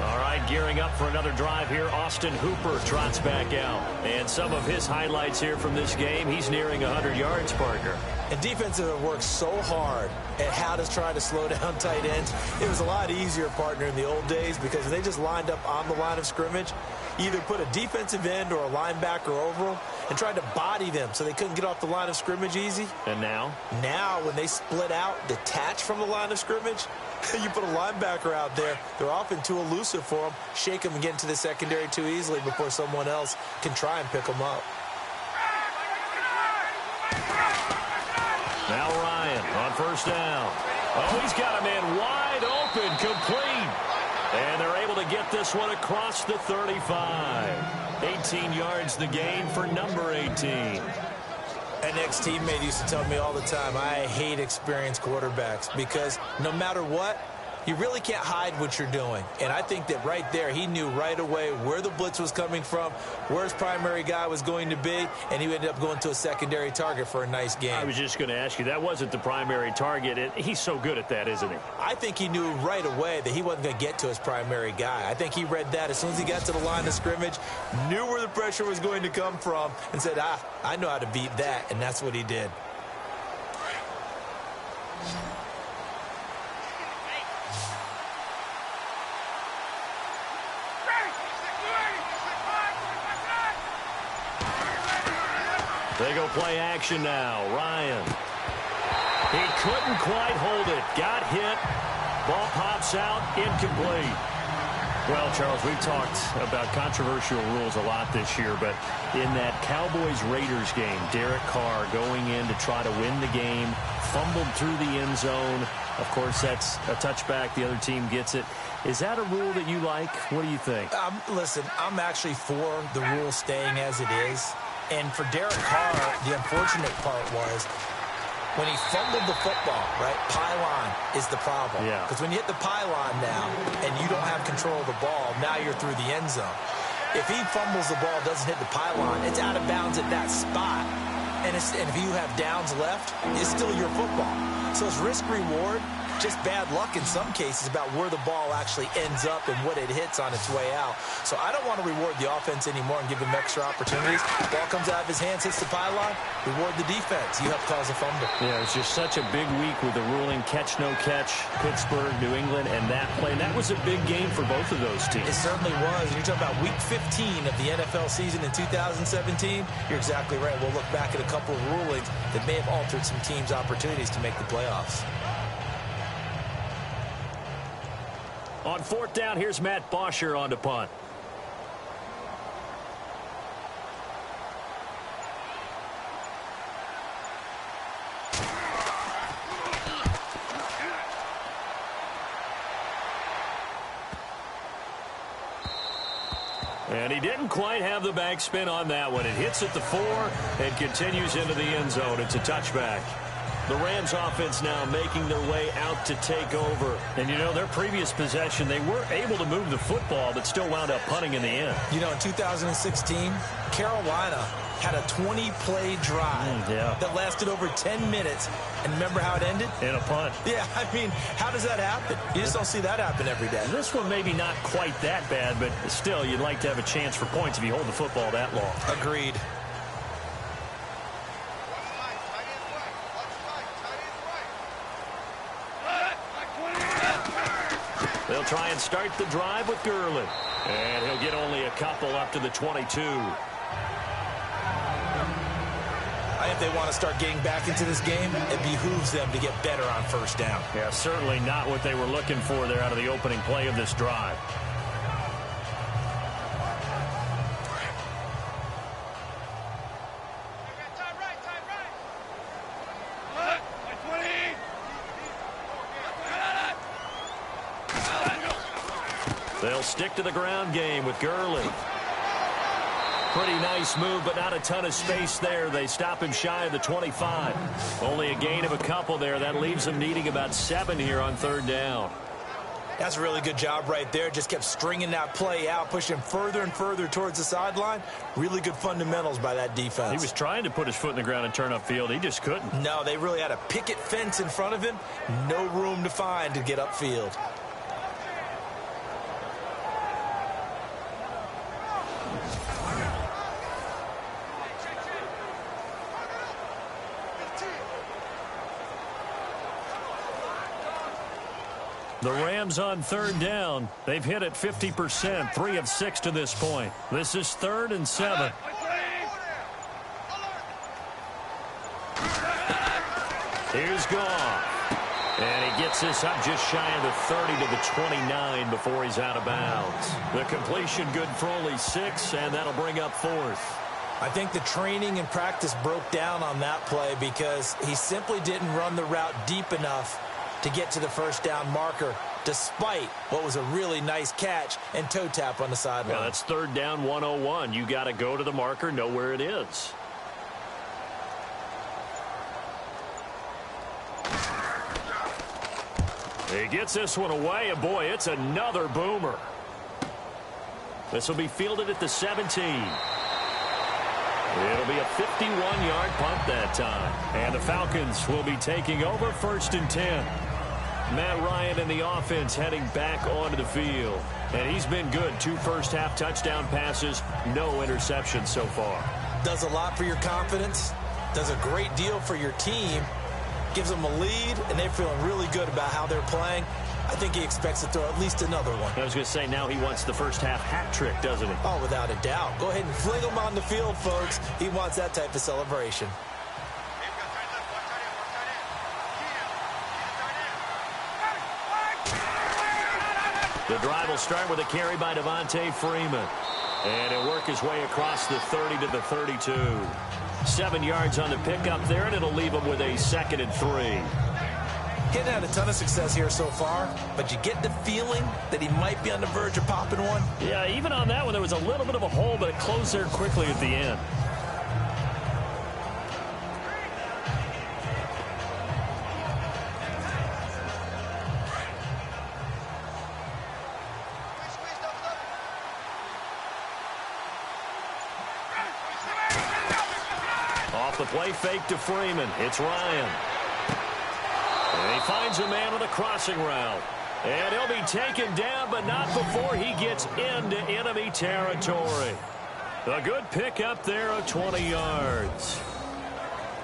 All right, gearing up for another drive here. Austin Hooper trots back out. And some of his highlights here from this game, he's nearing 100 yards, partner. And defenses have worked so hard at how to try to slow down tight ends. It was a lot easier, partner, in the old days because they just lined up on the line of scrimmage, either put a defensive end or a linebacker over them and tried to body them so they couldn't get off the line of scrimmage easy. And now? Now, when they split out, detach from the line of scrimmage, you put a linebacker out there, they're often too elusive for them, shake them and get into the secondary too easily before someone else can try and pick them up. Now Ryan on first down. Oh, he's got a man wide open, complete. And they're able to get this one across the 35. 18 yards the gain for number 18. An ex-teammate used to tell me all the time, I hate experienced quarterbacks because no matter what, you really can't hide what you're doing. And I think that right there, he knew right away where the blitz was coming from, where his primary guy was going to be, and he ended up going to a secondary target for a nice game. I was just going to ask you, that wasn't the primary target. He's so good at that, isn't he? I think he knew right away that he wasn't going to get to his primary guy. I think he read that as soon as he got to the line of scrimmage, knew where the pressure was going to come from, and said, I know how to beat that, and that's what he did. They go play action now. Ryan. He couldn't quite hold it. Got hit. Ball pops out. Incomplete. Well, Charles, we've talked about controversial rules a lot this year, but in that Cowboys-Raiders game, Derek Carr going in to try to win the game, fumbled through the end zone. Of course, that's a touchback. The other team gets it. Is that a rule that you like? What do you think? Listen, I'm actually for the rule staying as it is. And for Derek Carr, the unfortunate part was when he fumbled the football, right, pylon is the problem. Yeah. Because when you hit the pylon now and you don't have control of the ball, now you're through the end zone. If he fumbles the ball, doesn't hit the pylon, it's out of bounds at that spot. And if you have downs left, it's still your football. So it's risk-reward. Just bad luck in some cases about where the ball actually ends up and what it hits on its way out. So I don't want to reward the offense anymore and give them extra opportunities. Ball comes out of his hands, hits the pylon, reward the defense. You help cause a fumble. Yeah, it's just such a big week with the ruling catch, no catch, Pittsburgh, New England, and that play. And that was a big game for both of those teams. It certainly was. You're talking about week 15 of the NFL season in 2017. You're exactly right. We'll look back at a couple of rulings that may have altered some teams' opportunities to make the playoffs. On fourth down, here's Matt Bosher on to punt. And he didn't quite have the backspin on that one. It hits at the 4 and continues into the end zone. It's a touchback. The Rams offense now making their way out to take over. And, you know, their previous possession, they were able to move the football, but still wound up punting in the end. You know, in 2016, Carolina had a 20-play drive that lasted over 10 minutes. And remember how it ended? In a punt. Yeah, I mean, how does that happen? You just don't see that happen every day. This one maybe not quite that bad, but still, you'd like to have a chance for points if you hold the football that long. Agreed. They'll try and start the drive with Gurley. And he'll get only a couple up to the 22. If they want to start getting back into this game, it behooves them to get better on first down. Yeah, certainly not what they were looking for there out of the opening play of this drive. They'll stick to the ground game with Gurley. Pretty nice move, but not a ton of space there. They stop him shy of the 25. Only a gain of a couple there. That leaves them needing about 7 here on 3rd down. That's a really good job right there. Just kept stringing that play out, pushing him further and further towards the sideline. Really good fundamentals by that defense. He was trying to put his foot in the ground and turn upfield. He just couldn't. No, they really had a picket fence in front of him. No room to find to get upfield. The Rams on 3rd down. They've hit it 50%, 3 of 6 to this point. This is 3rd and 7. Here's Goff. And he gets this up just shy of the 30 to the 29 before he's out of bounds. The completion good for only 6, and that'll bring up 4th. I think the training and practice broke down on that play because he simply didn't run the route deep enough to get to the 1st down marker, despite what was a really nice catch and toe tap on the sideline. Yeah, that's 3rd down 101. You got to go to the marker, know where it is. He gets this one away, and boy, it's another boomer. This will be fielded at the 17. It'll be a 51-yard punt that time. And the Falcons will be taking over 1st and 10. Matt Ryan and the offense heading back onto the field. And he's been good. 2 first-half touchdown passes, no interceptions so far. Does a lot for your confidence. Does a great deal for your team. Gives them a lead, and they're feeling really good about how they're playing. I think he expects to throw at least another one. I was going to say, now he wants the first-half hat trick, doesn't he? Oh, without a doubt. Go ahead and fling him on the field, folks. He wants that type of celebration. The drive will start with a carry by Devontae Freeman. And he'll work his way across the 30 to the 32. 7 yards on the pickup there, and it'll leave him with a 2nd and 3. He hadn't had a ton of success here so far, but you get the feeling that he might be on the verge of popping one. Yeah, even on that one, there was a little bit of a hole, but it closed there quickly at the end. Off the play fake to Freeman. It's Ryan. And he finds a man on the crossing route. And he'll be taken down, but not before he gets into enemy territory. A good pickup there of 20 yards.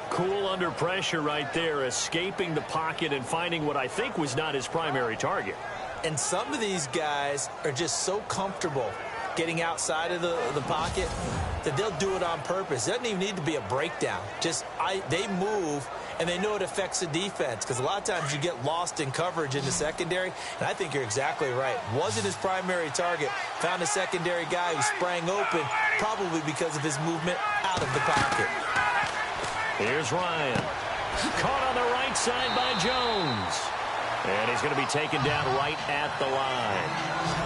Cool under pressure right there, escaping the pocket and finding what I think was not his primary target. And some of these guys are just so comfortable getting outside of the pocket that they'll do it on purpose. It doesn't even need to be a breakdown. They move, and they know it affects the defense, because a lot of times you get lost in coverage in the secondary, and I think you're exactly right. Wasn't his primary target. Found a secondary guy who sprang open, probably because of his movement out of the pocket. Here's Ryan. Caught on the right side by Jones. And he's going to be taken down right at the line.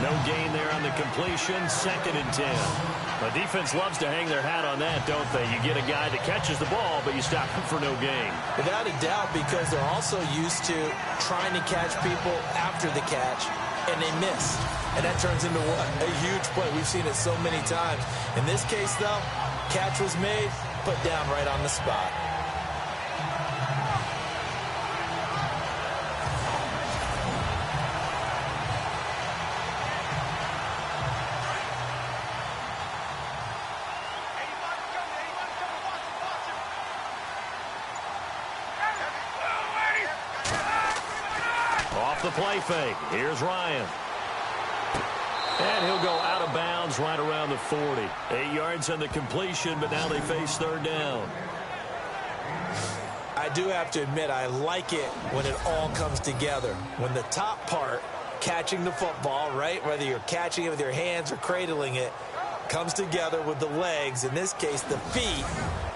No gain there on the completion. 2nd and 10. The defense loves to hang their hat on that, don't they? You get a guy that catches the ball, but you stop him for no gain. Without a doubt, because they're also used to trying to catch people after the catch, and they miss. And that turns into what? A huge play. We've seen it so many times. In this case, though, catch was made, put down right on the spot. Off the play fake. Here's Ryan. And he'll go out of bounds right around the 40. 8 yards on the completion, but now they face 3rd down. I do have to admit, I like it when it all comes together. When the top part, catching the football, right, whether you're catching it with your hands or cradling it, comes together with the legs, in this case the feet,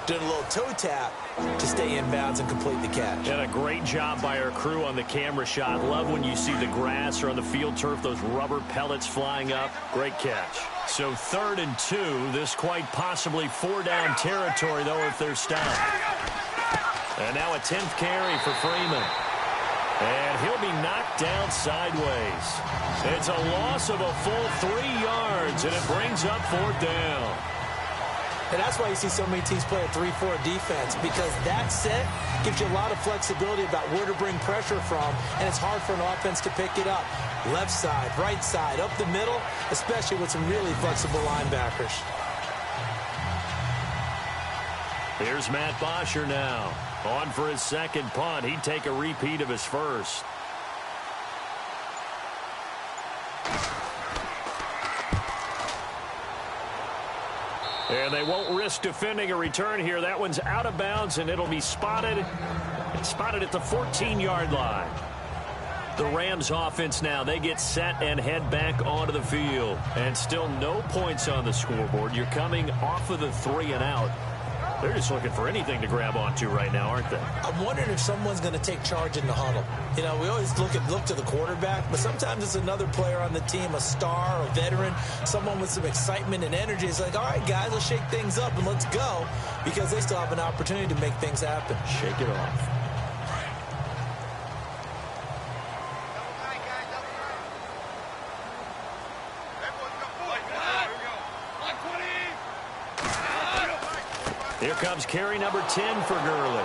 doing a little toe tap to stay in bounds and complete the catch. And a great job by our crew on the camera shot. Love when you see the grass or on the field turf, those rubber pellets flying up. Great catch. So 3rd and 2. This quite possibly 4-down territory, though, if they're stopped. And now a 10th carry for Freeman. And he'll be knocked down sideways. It's a loss of a full 3 yards, and it brings up 4th down. And that's why you see so many teams play a 3-4 defense, because that set gives you a lot of flexibility about where to bring pressure from, and it's hard for an offense to pick it up. Left side, right side, up the middle, especially with some really flexible linebackers. Here's Matt Bosher now. On for his 2nd punt. He'd take a repeat of his first. And they won't risk defending a return here. That one's out of bounds, and it'll be spotted. It's spotted at the 14-yard line. The Rams offense now, they get set and head back onto the field. And still no points on the scoreboard. You're coming off of the 3 and out. They're just looking for anything to grab onto right now, aren't they? I'm wondering if someone's going to take charge in the huddle. You know, we always look to the quarterback, but sometimes it's another player on the team, a star, a veteran, someone with some excitement and energy. It's like, all right, guys, let's shake things up and let's go, because they still have an opportunity to make things happen. Shake it off. Here comes carry number 10 for Gurley.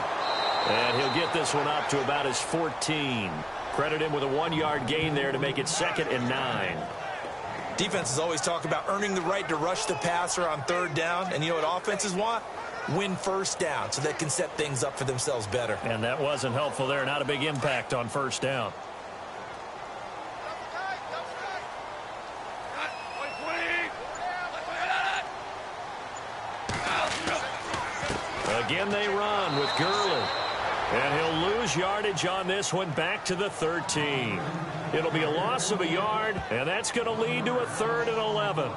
And he'll get this one up to about his 14. Credit him with a 1-yard gain there to make it 2nd and 9. Defenses always talk about earning the right to rush the passer on 3rd down. And you know what offenses want? Win 1st down so they can set things up for themselves better. And that wasn't helpful there. Not a big impact on 1st down. Again, they run with Gurley. And he'll lose yardage on this one back to the 13. It'll be a loss of a yard, and that's going to lead to a 3rd and 11.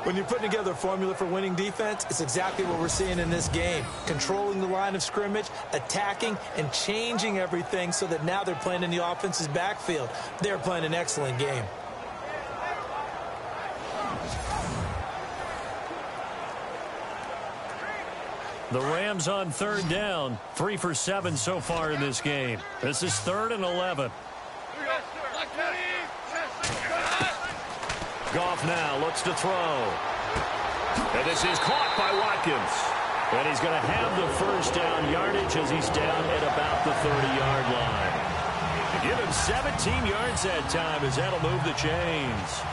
When you're putting together a formula for winning defense, it's exactly what we're seeing in this game. Controlling the line of scrimmage, attacking, and changing everything so that now they're playing in the offense's backfield. They're playing an excellent game. The Rams on 3rd down, 3 for 7 so far in this game. This is 3rd and 11. Goff now looks to throw. And this is caught by Watkins. And he's going to have the 1st down yardage as he's down at about the 30-yard line. Give him 17 yards that time as that'll move the chains.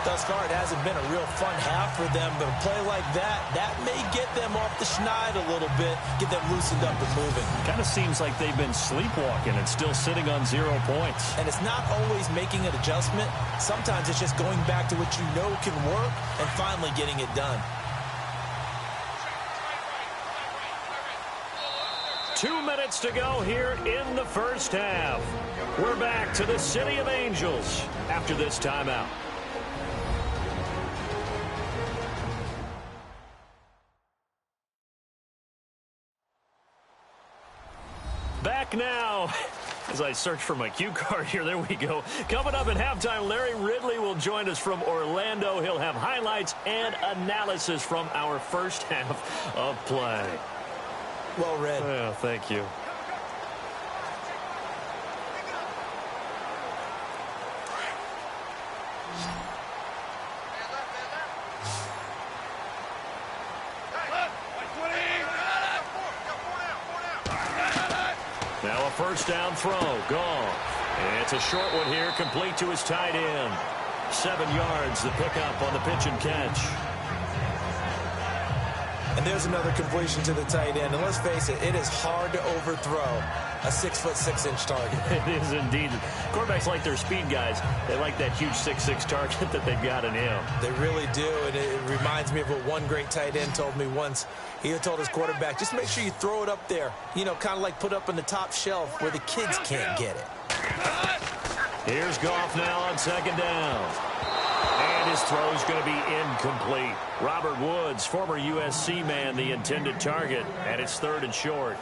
Thus far, it hasn't been a real fun half for them, but a play like that may get them off the schneid a little bit, get them loosened up and moving. Kind of seems like they've been sleepwalking and still sitting on 0 points. And it's not always making an adjustment. Sometimes it's just going back to what you know can work and finally getting it done. 2 minutes to go here in the 1st half. We're back to the City of Angels after this timeout. Back now as I search for my cue card here. There we go. Coming up at halftime, Larry Ridley will join us from Orlando. He'll have highlights and analysis from our 1st half of play. Well read. Oh, thank you. Now a 1st down throw. Goff. And it's a short one here, complete to his tight end. 7 yards, the pickup on the pitch and catch. And there's another completion to the tight end. And let's face it, it is hard to overthrow a 6'6" target. It is indeed. Quarterbacks like their speed guys. They like that huge 6'6" target that they've got in him. They really do. And it reminds me of what one great tight end told me once. He told his quarterback, just make sure you throw it up there. You know, kind of like put up on the top shelf where the kids can't get it. Here's Goff now on 2nd down. And And his throw is going to be incomplete. Robert Woods, former USC man, the intended target, and it's 3rd and short.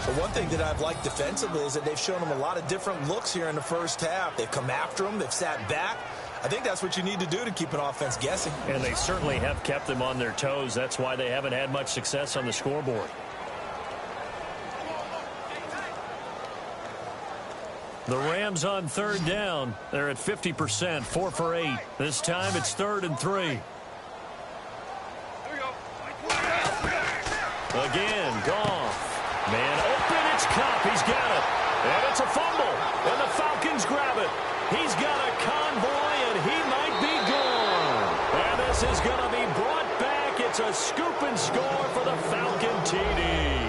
But one thing that I've liked defensively is that they've shown him a lot of different looks here in the first half. They've come after him. They've sat back. I think that's what you need to do to keep an offense guessing. And they certainly have kept them on their toes. That's why they haven't had much success on the scoreboard. The Rams on 3rd down. They're at 50%, 4 for 8. This time it's 3rd and 3. Again, Goff. Man open, it's Cup. He's got it. And it's a fumble. And the Falcons grab it. He's got a convoy, and he might be gone. And this is going to be brought back. It's a scoop and score for the Falcon TD.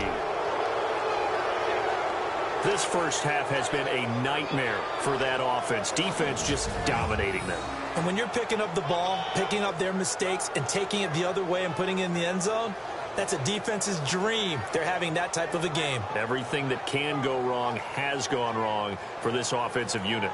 This first half has been a nightmare for that offense. Defense just dominating them. And when you're picking up the ball, picking up their mistakes, and taking it the other way and putting it in the end zone, that's a defense's dream. They're having that type of a game. Everything that can go wrong has gone wrong for this offensive unit.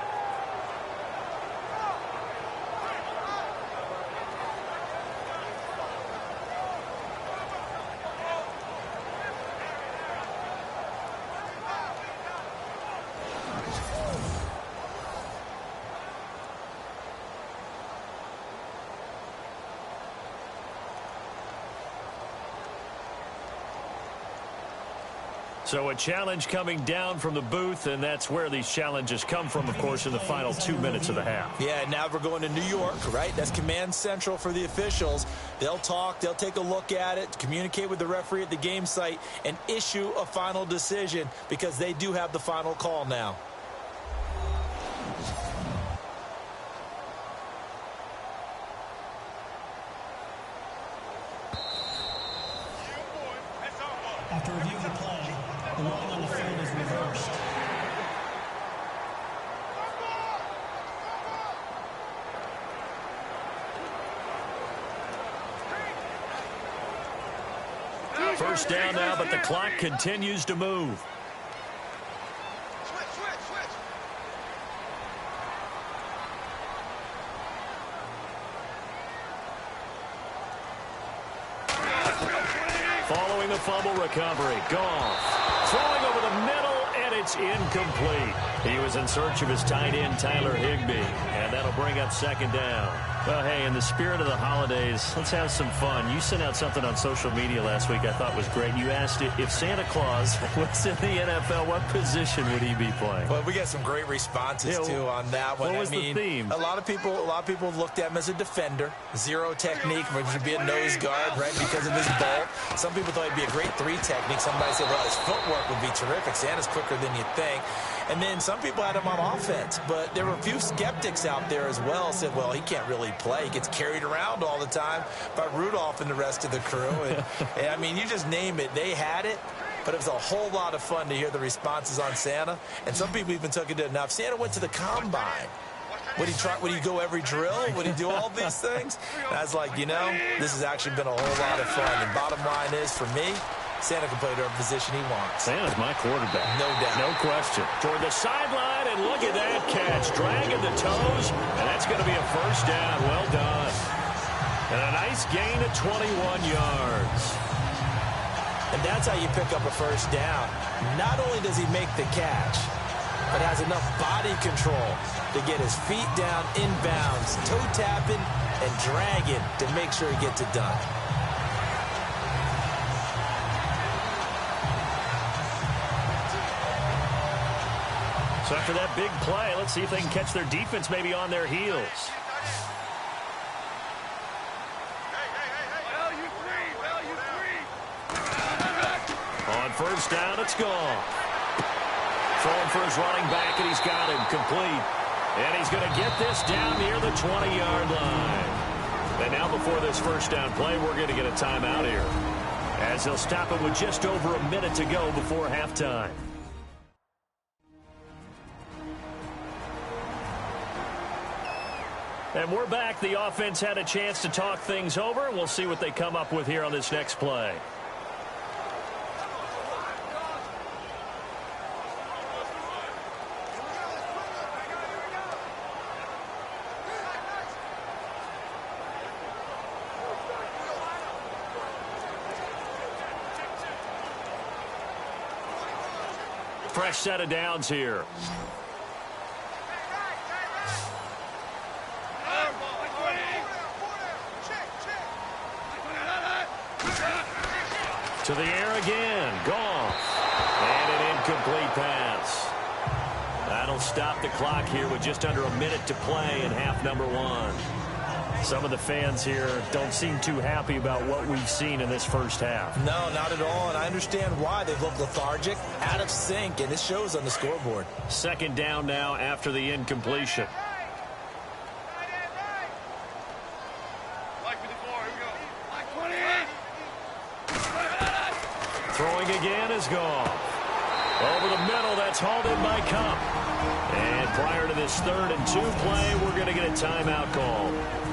So a challenge coming down from the booth, and that's where these challenges come from, of course, in the final 2 minutes of the half. Yeah, now we're going to New York, right? That's command central for the officials. They'll talk, they'll take a look at it, communicate with the referee at the game site, and issue a final decision because they do have the final call now. After review of the play, the ruling on the field is reversed. First down now, but the clock continues to move. Following the fumble recovery, Goff throwing over the middle, and it's incomplete. He was in search of his tight end, Tyler Higbee, and that'll bring up 2nd down. Well, hey, in the spirit of the holidays, let's have some fun. You sent out something on social media last week I thought was great. You asked if Santa Claus was in the NFL, what position would he be playing? Well, we got some great responses, too, on that one. What was the theme? A lot of people looked at him as a defender, zero technique, which would be a nose guard, right, because of his bulk. Some people thought he'd be a great 3 technique. Somebody said, well, his footwork would be terrific. Santa's quicker than you think. And then some people had him on offense, but there were a few skeptics out there as well. Said, well, he can't really play. He gets carried around all the time by Rudolph and the rest of the crew. And I mean, you just name it. They had it, but it was a whole lot of fun to hear the responses on Santa. And some people even took it to enough. Santa went to the combine. Would he go every drill? Would he do all these things? And I was like, you know, this has actually been a whole lot of fun. And bottom line is, for me, Santa can play whatever position he wants. Santa's my quarterback. No doubt. No question. Toward the sideline, and look at that catch. Dragging the toes, and that's going to be a first down. Well done. And a nice gain of 21 yards. And that's how you pick up a first down. Not only does he make the catch, but has enough body control to get his feet down inbounds, toe tapping and dragging to make sure he gets it done. So after that big play, let's see if they can catch their defense maybe on their heels. On first down, it's gone. Throwing for his running back, and he's got him complete. And he's going to get this down near the 20-yard line. And now before this first down play, we're going to get a timeout here, as they'll stop it with just over a minute to go before halftime. And we're back. The offense had a chance to talk things over. We'll see what they come up with here on this next play. Fresh set of downs here. To the air again. Goff. And an incomplete pass. That'll stop the clock here with just under a minute to play in half number one. Some of the fans here don't seem too happy about what we've seen in this first half. No, not at all, and I understand why. They've looked lethargic, out of sync, and it shows on the scoreboard. Second down now after the incompletion. Throwing again is gone. Over the middle, that's hauled in by Cup. And prior to this 3rd and 2 play, we're going to get a timeout call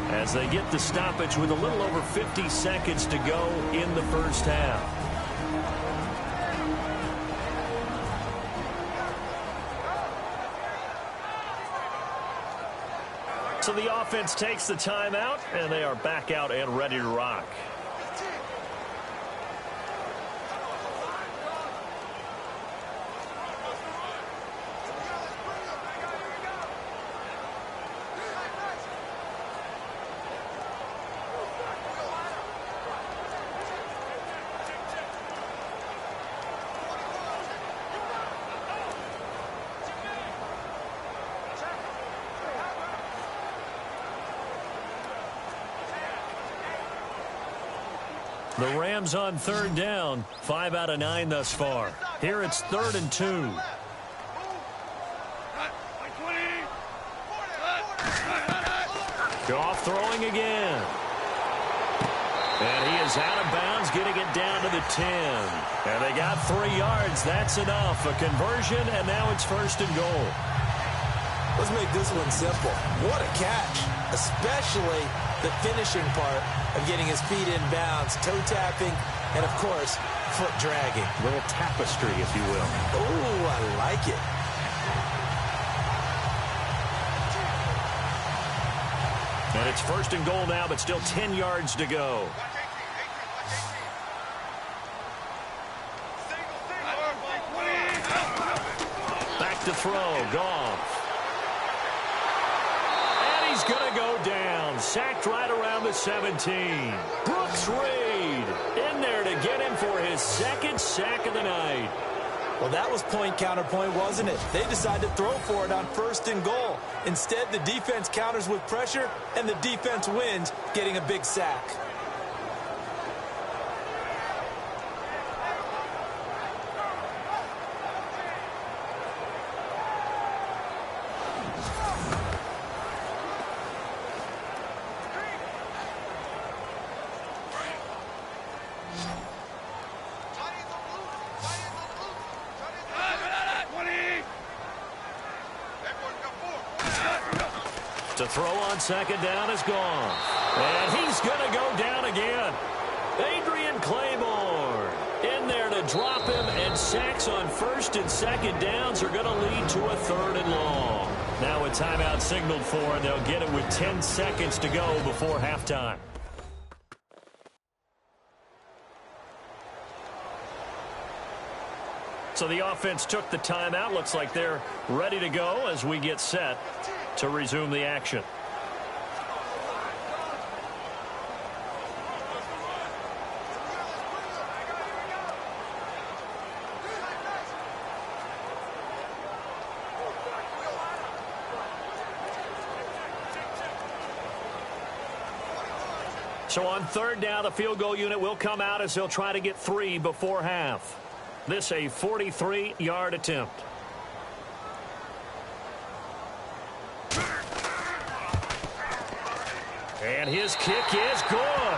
as they get the stoppage with a little over 50 seconds to go in the first half. So the offense takes the timeout, and they are back out and ready to rock. The Rams on 3rd down, 5 out of 9 thus far. Here it's 3rd and 2. Goff throwing again. And he is out of bounds, getting it down to the 10. And they got 3 yards. That's enough. A conversion, and now it's 1st and goal. Let's make this one simple. What a catch, especially the finishing part of getting his feet in bounds, toe tapping, and, of course, foot dragging. A little tapestry, if you will. Oh, I like it. And it's 1st and goal now, but still 10 yards to go. Back to throw. Goff. And he's going to go down. Sacked right around the 17. Brooks Reed in there to get him for his 2nd sack of the night. Well, that was point counterpoint, wasn't it? They decided to throw for it on 1st and goal. Instead, the defense counters with pressure, and the defense wins, getting a big sack. To throw on 2nd down is gone. And he's going to go down again. Adrian Claiborne in there to drop him, and sacks on 1st and 2nd downs are going to lead to a 3rd and long. Now a timeout signaled for, and they'll get it with 10 seconds to go before halftime. So the offense took the timeout. Looks like they're ready to go as we get set to resume the action. So on 3rd down, the field goal unit will come out as they'll try to get 3 before half. This a 43-yard attempt. And his kick is good.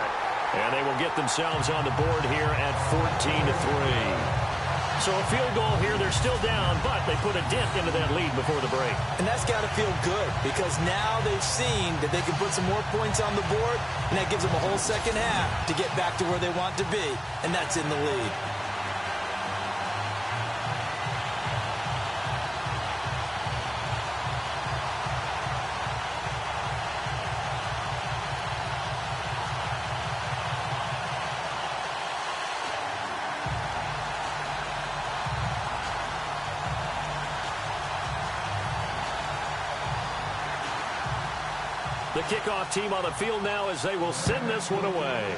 And they will get themselves on the board here at 14-3. So a field goal here. They're still down, but they put a dent into that lead before the break. And that's got to feel good because now they've seen that they can put some more points on the board, and that gives them a whole 2nd half to get back to where they want to be, and that's in the lead. The kickoff team on the field now as they will send this one away.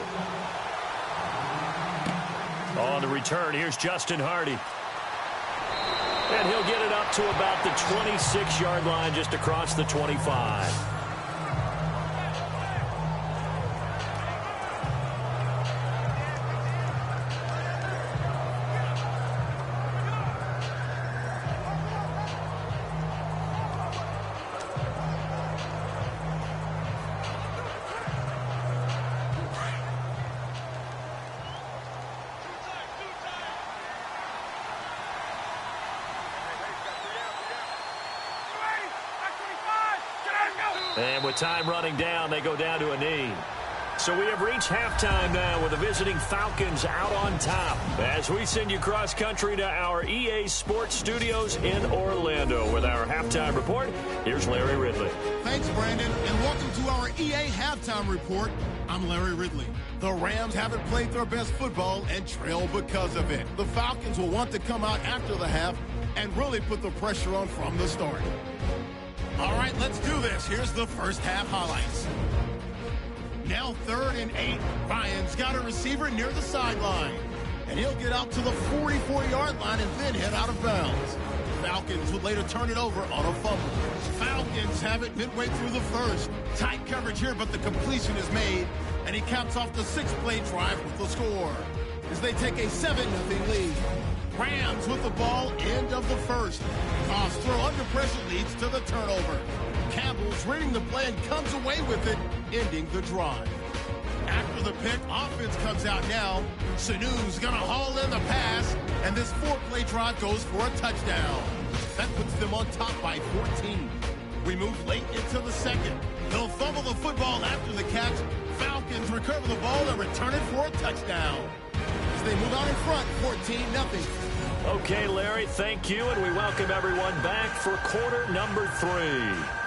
On the return, here's Justin Hardy. And he'll get it up to about the 26-yard line, just across the 25. And with time running down, they go down to a knee. So we have reached halftime now with the visiting Falcons out on top. As we send you cross-country to our EA Sports Studios in Orlando with our halftime report, here's Larry Ridley. Thanks, Brandon, and welcome to our EA Halftime Report. I'm Larry Ridley. The Rams haven't played their best football and trail because of it. The Falcons will want to come out after the half and really put the pressure on from the start. All right, let's do this. Here's the first half highlights. Now 3rd and 8. Ryan's got a receiver near the sideline. And he'll get out to the 44-yard line and then head out of bounds. Falcons would later turn it over on a fumble. Falcons have it midway through the first. Tight coverage here, but the completion is made. And he caps off the 6-play drive with the score as they take a 7-0 lead. Rams with the ball, end of the first. Toss throw under pressure leads to the turnover. Campbell's reading the play and comes away with it, ending the drive. After the pick, offense comes out now. Sanu's going to haul in the pass, and this 4-play drive goes for a touchdown. That puts them on top by 14. We move late into the second. They'll fumble the football after the catch. Falcons recover the ball and return it for a touchdown. As they move out in front, 14-0. Okay, Larry, thank you, and we welcome everyone back for quarter number 3.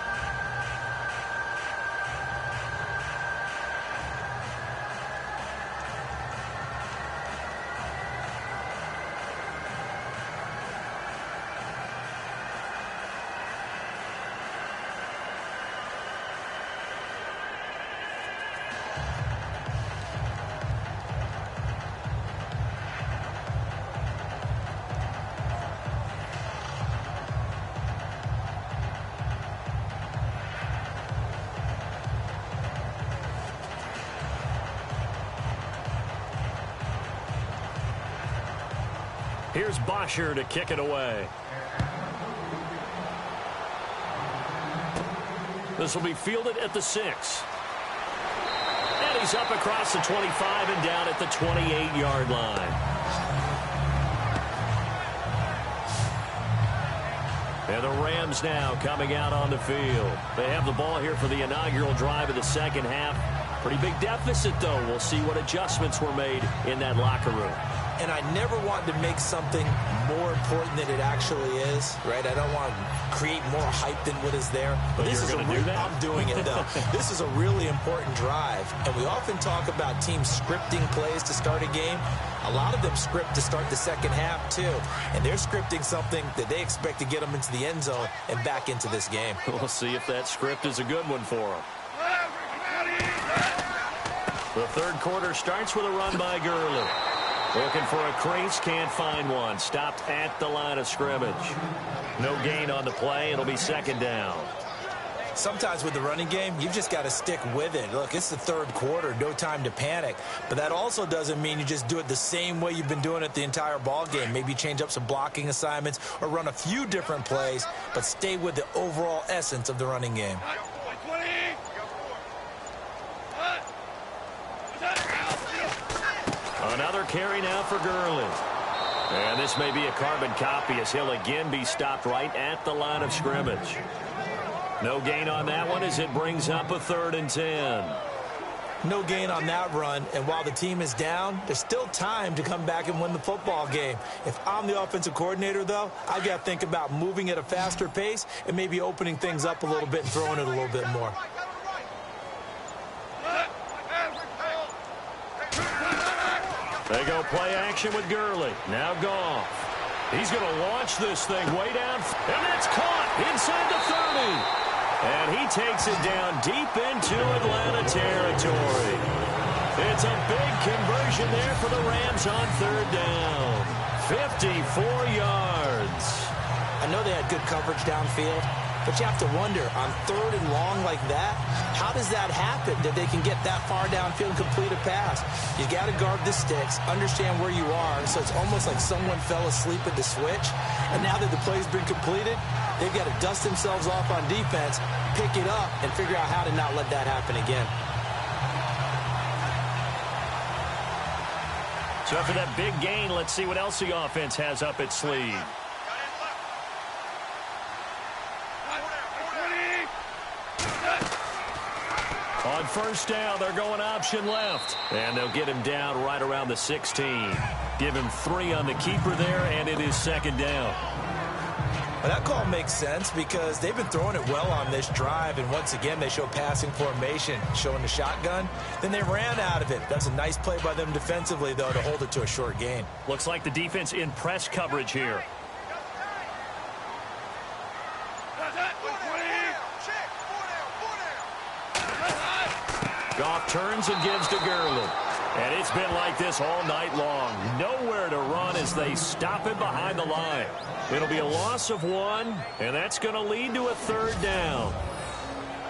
Here's Bosher to kick it away. This will be fielded at the 6. And he's up across the 25 and down at the 28-yard line. And the Rams now coming out on the field. They have the ball here for the inaugural drive of the second half. Pretty big deficit, though. We'll see what adjustments were made in that locker room. And I never want to make something more important than it actually is, right? I don't want to create more hype than what is there. But this is I'm doing it, though. This is a really important drive. And we often talk about teams scripting plays to start a game. A lot of them script to start the second half, too. And they're scripting something that they expect to get them into the end zone and back into this game. We'll see if that script is a good one for them. The third quarter starts with a run by Gurley. Looking for a crease, can't find one. Stopped at the line of scrimmage. No gain on the play. It'll be second down. Sometimes with the running game, you've just got to stick with it. Look, it's the third quarter, no time to panic. But that also doesn't mean you just do it the same way you've been doing it the entire ball game. Maybe change up some blocking assignments or run a few different plays, but stay with the overall essence of the running game. Another carry now for Gurley. And this may be a carbon copy as he'll again be stopped right at the line of scrimmage. No gain on that one as it brings up a 3rd and 10. No gain on that run, and while the team is down, there's still time to come back and win the football game. If I'm the offensive coordinator, though, I've got to think about moving at a faster pace and maybe opening things up a little bit and throwing it a little bit more. They go play action with Gurley. Now Goff. He's going to launch this thing way down. And that's caught inside the 30. And he takes it down deep into Atlanta territory. It's a big conversion there for the Rams on third down. 54 yards. I know they had good coverage downfield, but you have to wonder, on third and long like that, how does that happen that they can get that far downfield and complete a pass? You got to guard the sticks, understand where you are, so it's almost like someone fell asleep at the switch, and now that the play's been completed, they've got to dust themselves off on defense, pick it up, and figure out how to not let that happen again. So after that big gain, let's see what else the offense has up its sleeve. On first down, they're going option left. And they'll get him down right around the 16. Give him 3 on the keeper there, and it is second down. Well, that call makes sense because they've been throwing it well on this drive, and once again they show passing formation, showing the shotgun. Then they ran out of it. That's a nice play by them defensively, though, to hold it to a short gain. Looks like the defense in press coverage here. Goff turns and gives to Gurley. And it's been like this all night long. Nowhere to run as they stop it behind the line. It'll be a loss of 1, and that's going to lead to a third down.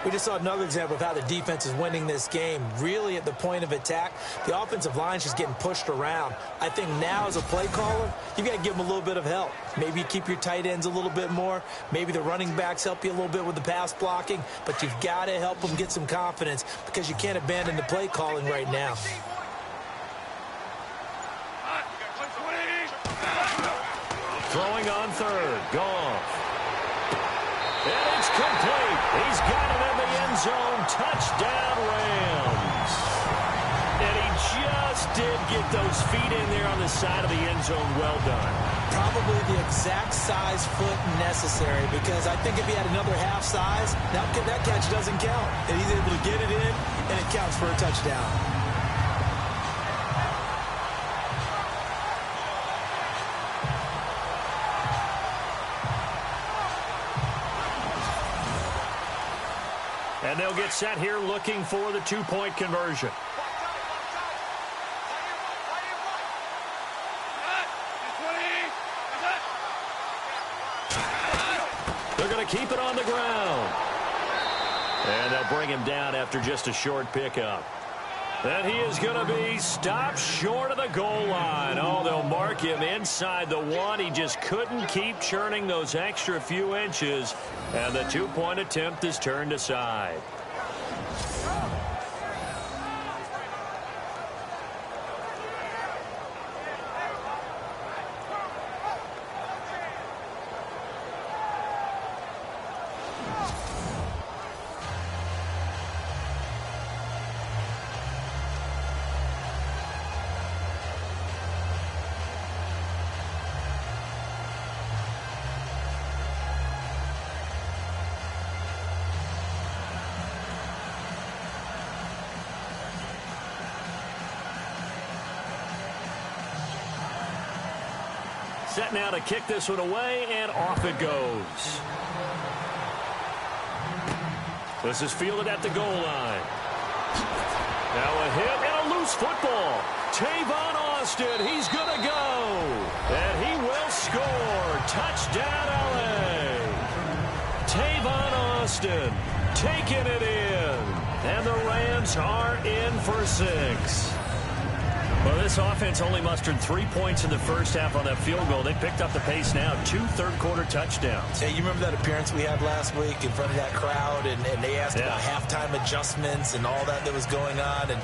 We just saw another example of how the defense is winning this game. Really at the point of attack, the offensive line's just getting pushed around. I think now as a play caller, you got to give them a little bit of help. Maybe you keep your tight ends a little bit more. Maybe the running backs help you a little bit with the pass blocking. But you've got to help them get some confidence because you can't abandon the play calling right now. Throwing on third. Goff. And it's complete. He's got it in the end zone. Touchdown, Rams. And he just did get those feet in there on the side of the end zone. Well done. Probably the exact size foot necessary because I think if he had another half size, that catch doesn't count. And he's able to get it in, and it counts for a touchdown. And they'll get set here looking for the two-point conversion. They're going to keep it on the ground. And they'll bring him down after just a short pickup. And he is going to be stopped short of the goal line. Oh, they'll mark him inside the 1. He just couldn't keep churning those extra few inches. And the two-point attempt is turned aside. Set now to kick this one away, and off it goes. This is fielded at the goal line. Now a hit and a loose football. Tavon Austin, he's going to go. And he will score. Touchdown, L.A. Tavon Austin taking it in. And the Rams are in for 6. Well, this offense only mustered 3 points in the first half on that field goal. They picked up the pace now. 2 third-quarter touchdowns. Hey, you remember that appearance we had last week in front of that crowd, and they asked about halftime adjustments and all that was going on. And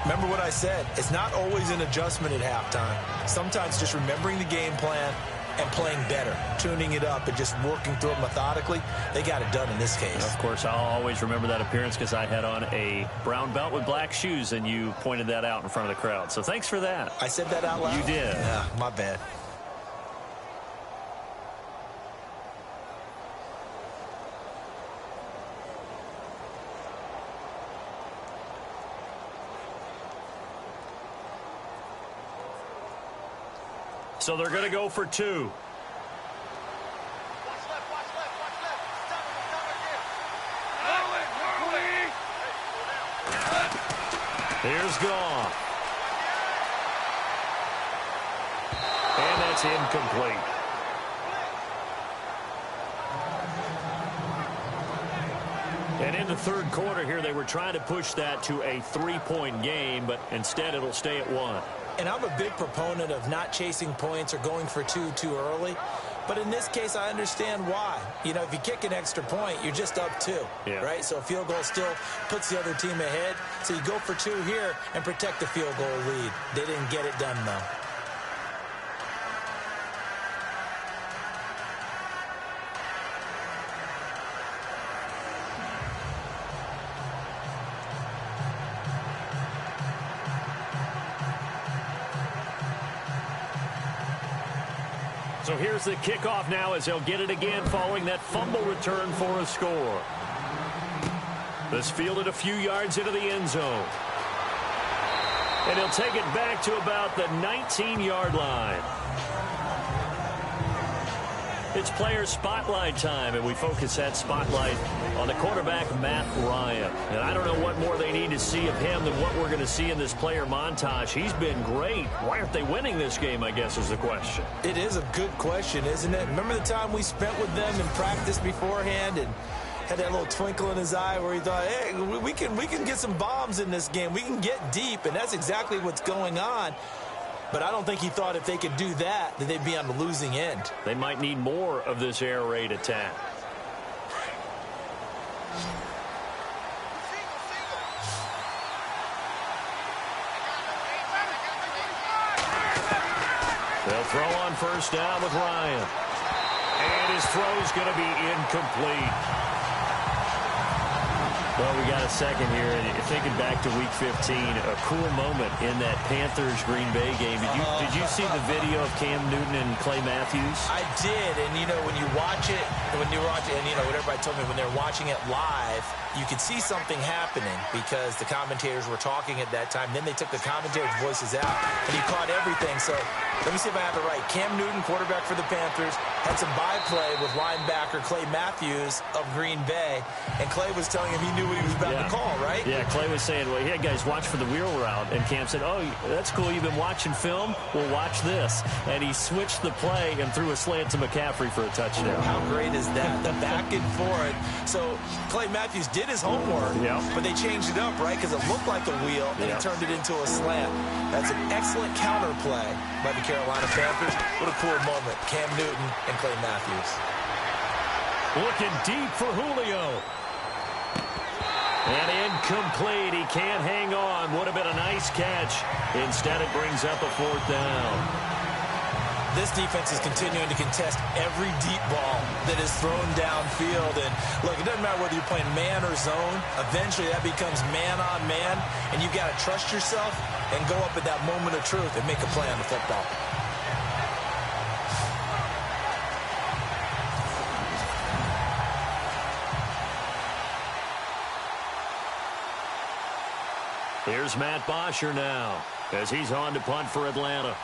remember what I said. It's not always an adjustment at halftime. Sometimes just remembering the game plan and playing better, tuning it up and just working through it methodically. They got it done in this case. Of course, I'll always remember that appearance because I had on a brown belt with black shoes, and you pointed that out in front of the crowd. So thanks for that. I said that out loud? You did. Yeah, my bad. So they're going to go for 2. Here's Goff. And that's incomplete. And in the third quarter here, they were trying to push that to a 3-point game, but instead it'll stay at 1. And I'm a big proponent of not chasing points or going for two too early. But in this case, I understand why. You know, if you kick an extra point, you're just up 2, right? So a field goal still puts the other team ahead. So you go for 2 here and protect the field goal lead. They didn't get it done, though. So here's the kickoff now as they'll get it again following that fumble return for a score. This fielded a few yards into the end zone. And he'll take it back to about the 19-yard line. It's player spotlight time, and we focus that spotlight on the quarterback, Matt Ryan. And I don't know what more they need to see of him than what we're going to see in this player montage. He's been great. Why aren't they winning this game, I guess, is the question. It is a good question, isn't it? Remember the time we spent with them in practice beforehand and had that little twinkle in his eye where he thought, hey, we can get some bombs in this game. We can get deep, and that's exactly what's going on. But I don't think he thought if they could do that they'd be on the losing end. They might need more of this air raid attack. They'll throw on first down with Ryan. And his throw's going to be incomplete. Well, we got a second here, and thinking back to Week 15, a cool moment in that Panthers-Green Bay game. Did you see the video of Cam Newton and Clay Matthews? I did, and you know when you watch it, and you know what everybody told me when they're watching it live, you could see something happening because the commentators were talking at that time. Then they took the commentators' voices out, and he caught everything. So let me see if I have it right. Cam Newton, quarterback for the Panthers, had some byplay with linebacker Clay Matthews of Green Bay, and Clay was telling him he knew what he was about to call, right? Yeah, Clay was saying, well, yeah, guys, watch for the wheel route. And Cam said, oh, that's cool. You've been watching film? Well, watch this. And he switched the play and threw a slant to McCaffrey for a touchdown. How great is that? The back and forth. So Clay Matthews did his homework, but they changed it up, right? Because it looked like a wheel, and he turned it into a slant. That's an excellent counter play by the Carolina Panthers. What a cool moment. Cam Newton and Clay Matthews. Looking deep for Julio. And incomplete. He can't hang on. Would have been a nice catch. Instead, it brings up a fourth down. This defense is continuing to contest every deep ball that is thrown downfield. And, look, it doesn't matter whether you're playing man or zone. Eventually, that becomes man on man. And you've got to trust yourself and go up at that moment of truth and make a play on the football. Here's Matt Bosher now as he's on to punt for Atlanta.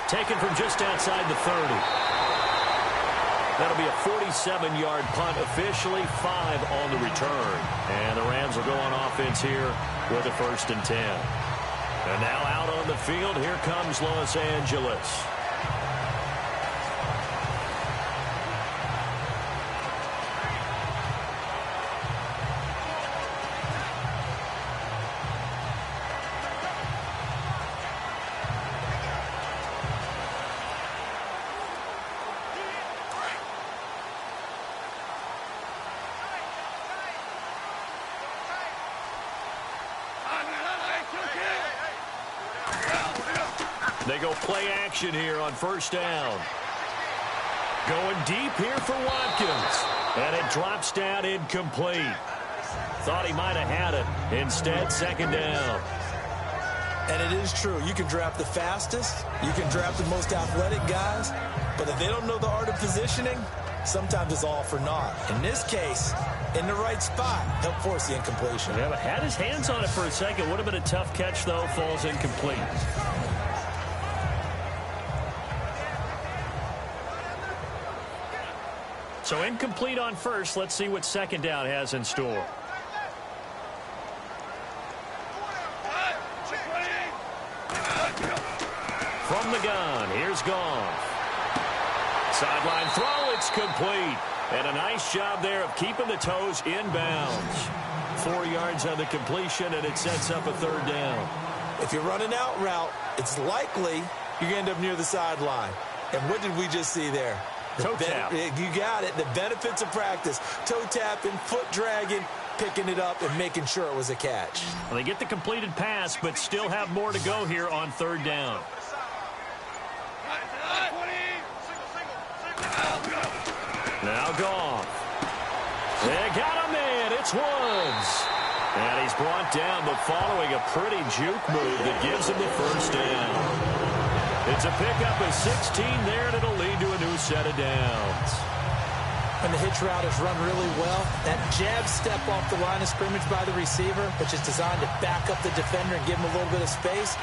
Taken from just outside the 30. That'll be a 47-yard punt, officially 5 on the return. And the Rams will go on offense here with a 1st and 10. And now out on the field, here comes Los Angeles. They go play action here on first down. Going deep here for Watkins. And it drops down incomplete. Thought he might have had it. Instead, second down. And it is true. You can draft the fastest. You can draft the most athletic guys. But if they don't know the art of positioning, sometimes it's all for naught. In this case, in the right spot, help force the incompletion. Yeah, but had his hands on it for a second. Would have been a tough catch, though. Falls incomplete. So incomplete on first. Let's see what second down has in store. From the gun, here's Goff. Sideline throw, it's complete. And a nice job there of keeping the toes inbounds. 4 yards on the completion, and it sets up a third down. If you're running out route, it's likely you're going to end up near the sideline. And what did we just see there? Toe tap. You got it. The benefits of practice. Toe tapping, foot dragging, picking it up, and making sure it was a catch. Well, they get the completed pass, but still have more to go here on third down. Now Goff. They got a man. It's Woods. And he's brought down, but following a pretty juke move that gives him the first down. It's a pickup of 16 there, and it'll lead to a new set of downs. When the hitch route is run really well, that jab step off the line of scrimmage by the receiver, which is designed to back up the defender and give him a little bit of space,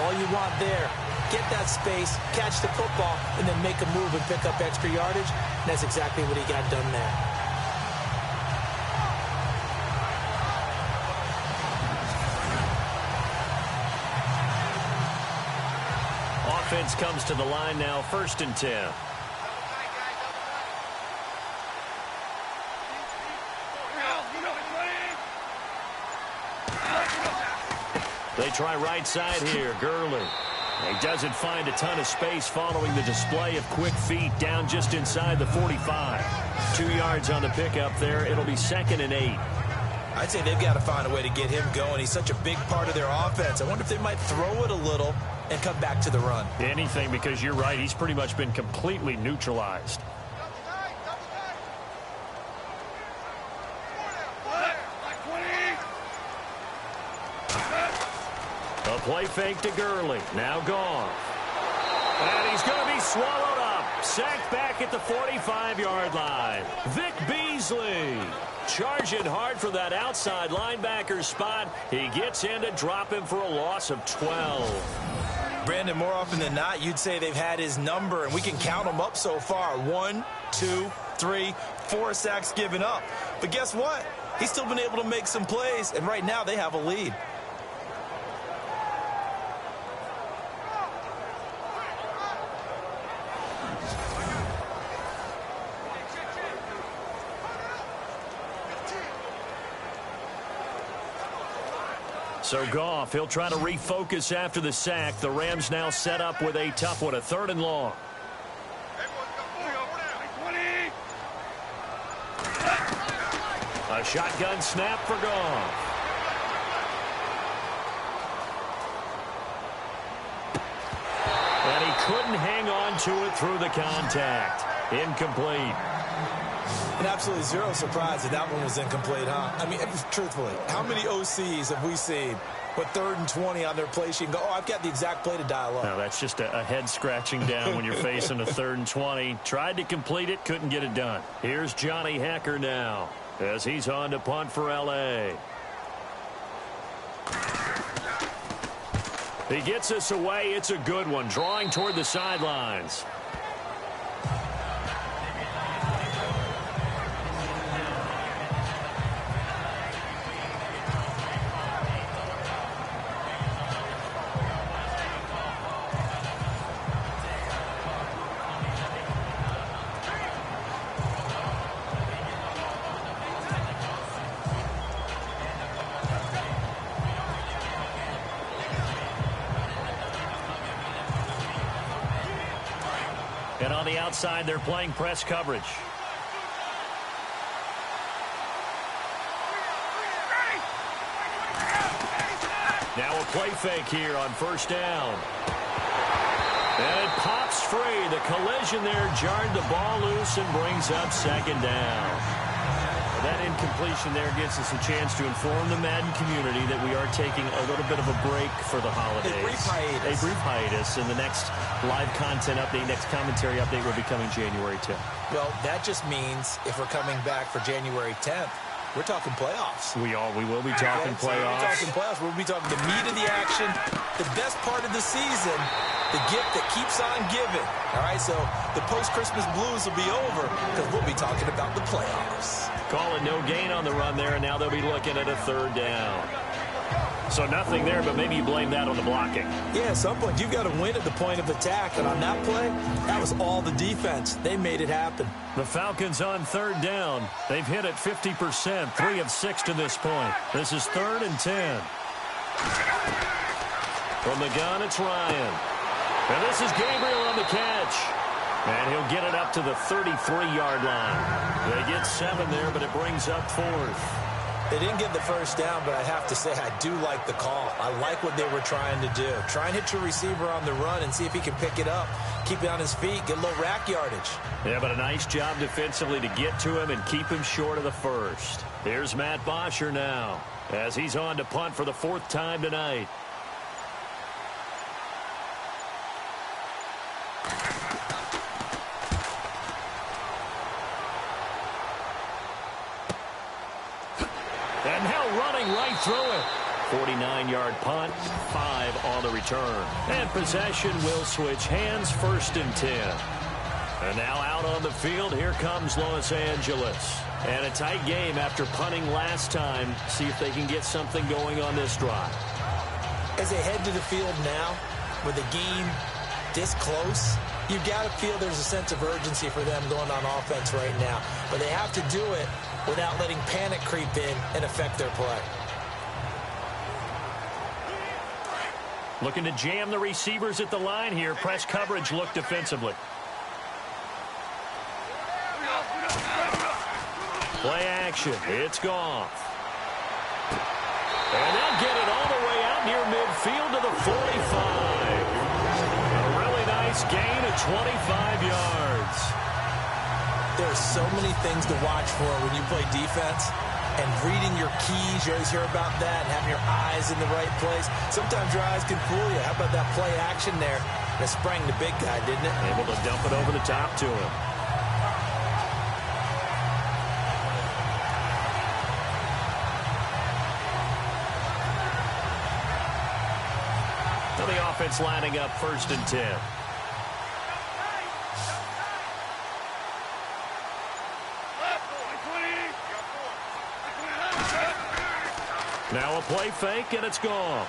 all you want there, get that space, catch the football, and then make a move and pick up extra yardage. And that's exactly what he got done there. Offense comes to the line now, 1st and 10. They try right side here, Gurley. He doesn't find a ton of space following the display of quick feet down just inside the 45. 2 yards on the pickup there. It'll be 2nd and 8. I'd say they've got to find a way to get him going. He's such a big part of their offense. I wonder if they might throw it a little and come back to the run. Anything, because you're right. He's pretty much been completely neutralized. A play fake to Gurley. Now Goff. And he's going to be swallowed up. Sacked back at the 45-yard line. Vic Beasley charging hard for that outside linebacker spot. He gets in to drop him for a loss of 12. Brandon, more often than not, you'd say they've had his number, and we can count them up so far. 1, 2, 3, 4 sacks given up. But guess what? He's still been able to make some plays, and right now they have a lead. So Goff, he'll try to refocus after the sack. The Rams now set up with a tough one, a 3rd and long. A shotgun snap for Goff. And he couldn't hang on to it through the contact. Incomplete. And absolutely zero surprise that that one was incomplete, huh? I mean, truthfully, how many OCs have we seen with 3rd and 20 on their play sheet and go, oh, I've got the exact play to dial up? No, that's just a head scratching down when you're facing a 3rd and 20. Tried to complete it, couldn't get it done. Here's Johnny Hecker now as he's on to punt for L.A. He gets us away. It's a good one, drawing toward the sidelines. And on the outside, they're playing press coverage. Now a play fake here on 1st down. And it pops free. The collision there jarred the ball loose and brings up 2nd down. That incompletion there gives us a chance to inform the Madden community that we are taking a little bit of a break for the holidays. A brief hiatus. And the next live content update, next commentary update will be coming January 10th. Well, that just means if we're coming back for January 10th, We're talking playoffs. We will be talking playoffs. We're talking playoffs. We'll be talking the meat of the action, the best part of the season, the gift that keeps on giving. All right, so the post-Christmas blues will be over because we'll be talking about the playoffs. Call it no gain on the run there, and now they'll be looking at a third down. So nothing there, but maybe you blame that on the blocking. Yeah, at some point, you've got to win at the point of attack. And on that play, that was all the defense. They made it happen. The Falcons on third down. They've hit it 50%, 3 of 6 to this point. This is 3rd and 10. From the gun, it's Ryan. And this is Gabriel on the catch. And he'll get it up to the 33-yard line. They get 7 there, but it brings up 4th. They didn't get the first down, but I have to say I do like the call. I like what they were trying to do. Try and hit your receiver on the run and see if he can pick it up. Keep it on his feet, get a little rack yardage. Yeah, but a nice job defensively to get to him and keep him short of the first. Here's Matt Bosher now as he's on to punt for the 4th time tonight. And now running right through it. 49-yard punt, 5 on the return. And possession will switch hands, 1st and 10. And now out on the field, here comes Los Angeles. And a tight game after punting last time. See if they can get something going on this drive. As they head to the field now, with the game this close, you've got to feel there's a sense of urgency for them going on offense right now. But they have to do it without letting panic creep in and affect their play. Looking to jam the receivers at the line here. Press coverage look defensively. Play action. It's Goff. And they'll get it all the way out near midfield to the 45. A really nice gain of 25 yards. There's so many things to watch for when you play defense. And reading your keys, you always hear about that, and having your eyes in the right place. Sometimes your eyes can fool you. How about that play action there? And it sprang the big guy, didn't it? Able to dump it over the top to him. So the offense lining up 1st and 10. Now a play fake, and it's Goff.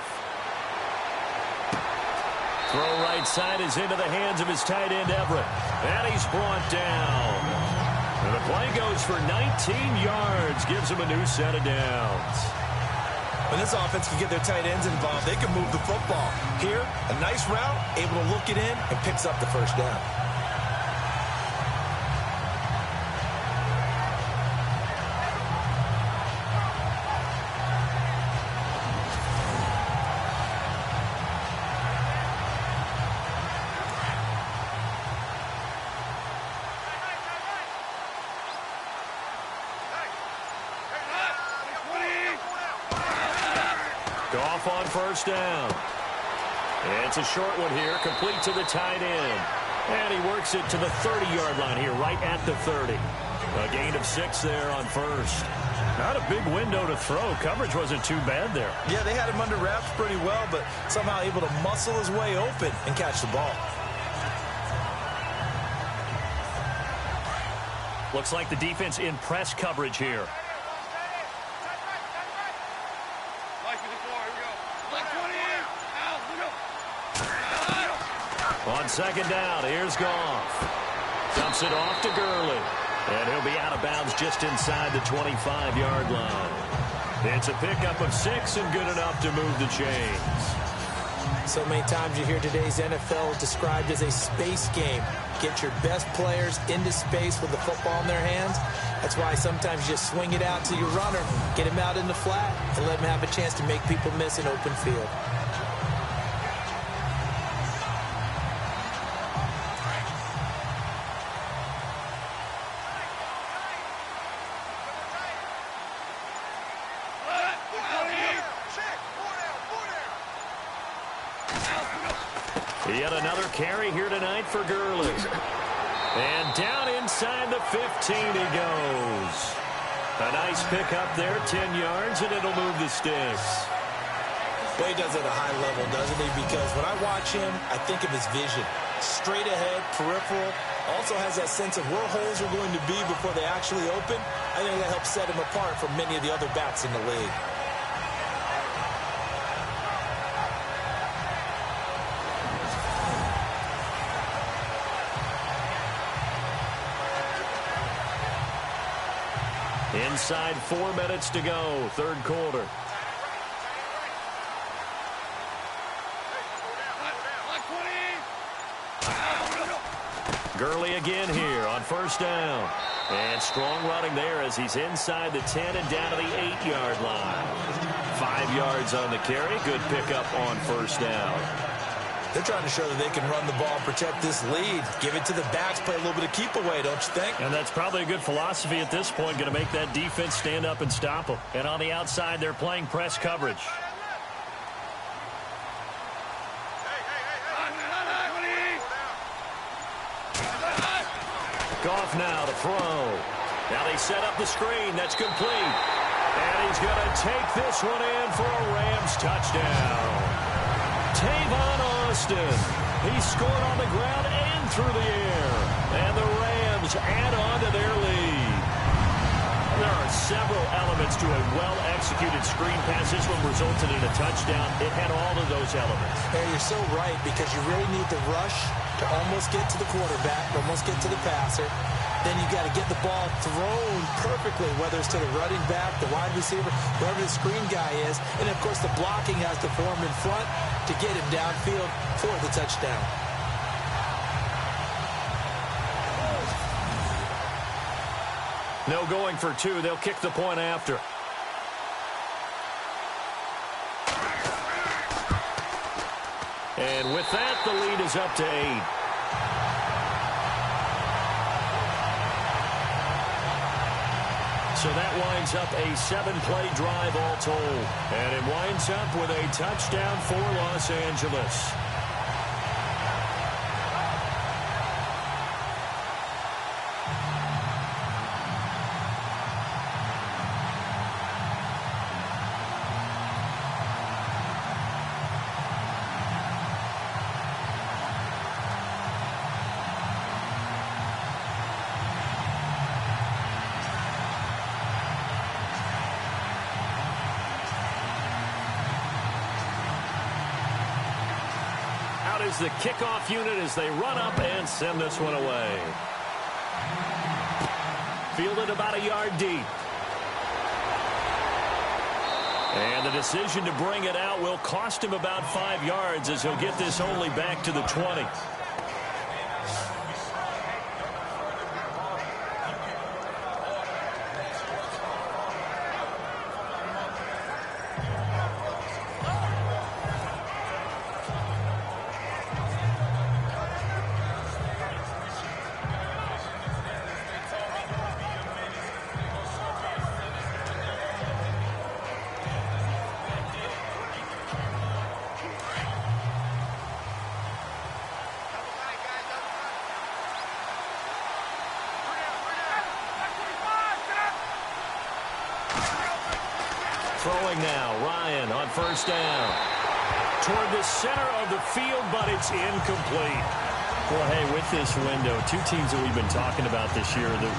Throw right side is into the hands of his tight end, Everett. And he's brought down. And the play goes for 19 yards. Gives him a new set of downs. When this offense can get their tight ends involved, they can move the football. Here, a nice route, able to look it in, and picks up the first down. Goff on 1st down. It's a short one here, complete to the tight end. And he works it to the 30-yard line here, right at the 30. A gain of 6 there on 1st. Not a big window to throw. Coverage wasn't too bad there. Yeah, they had him under wraps pretty well, but somehow able to muscle his way open and catch the ball. Looks like the defense in press coverage here. On 2nd down, here's Goff. Dumps it off to Gurley. And he'll be out of bounds just inside the 25-yard line. It's a pickup of 6 and good enough to move the chains. So many times you hear today's NFL described as a space game. Get your best players into space with the football in their hands. That's why sometimes you just swing it out to your runner, get him out in the flat, and let him have a chance to make people miss an open field. Yet another carry here tonight for Gurley. And down inside the 15 he goes. A nice pick up there, 10 yards, and it'll move the sticks. Well, he does it at a high level, doesn't he? Because when I watch him, I think of his vision. Straight ahead, peripheral. Also has that sense of where holes are going to be before they actually open. I think that helps set him apart from many of the other backs in the league. Inside 4 minutes to go, third quarter. Gurley again here on first down. And strong running there as he's inside the 10 and down to the 8-yard line. 5 yards on the carry. Good pickup on first down. They're trying to show that they can run the ball, protect this lead. Give it to the backs, play a little bit of keep away, don't you think? And that's probably a good philosophy at this point. Going to make that defense stand up and stop them. And on the outside, they're playing press coverage. Goff now to throw. Now they set up the screen. That's complete. And he's going to take this one in for a Rams touchdown. Tavon Austin. He scored on the ground and through the air. And the Rams add on to their lead. There are several elements to a well-executed screen pass. This one resulted in a touchdown. It had all of those elements. Hey, you're so right, because you really need the rush to almost get to the quarterback, almost get to the passer. Then you got to get the ball thrown perfectly, whether it's to the running back, the wide receiver, whoever the screen guy is. And, of course, the blocking has to form in front to get him downfield for the touchdown. No going for two. They'll kick the point after. And with that, the lead is up to 8. So that winds up a 7-play drive all told. And it winds up with a touchdown for Los Angeles. Is the kickoff unit as they run up and send this one away. Fielded about a yard deep. And the decision to bring it out will cost him about 5 yards as he'll get this only back to the 20. Throwing now, Ryan on first down. Toward the center of the field, but it's incomplete. Well, hey, with this window, two teams that we've been talking about this year that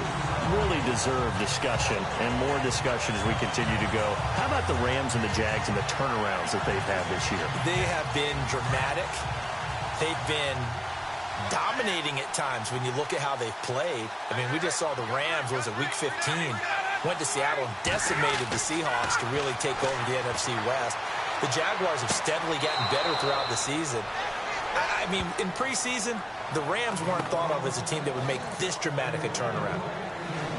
really deserve discussion and more discussion as we continue to go. How about the Rams and the Jags and the turnarounds that they've had this year? They have been dramatic. They've been dominating at times when you look at how they've played. I mean, we just saw the Rams, was it week 15, went to Seattle and decimated the Seahawks to really take over the NFC West. The Jaguars have steadily gotten better throughout the season. I mean, in preseason, the Rams weren't thought of as a team that would make this dramatic a turnaround.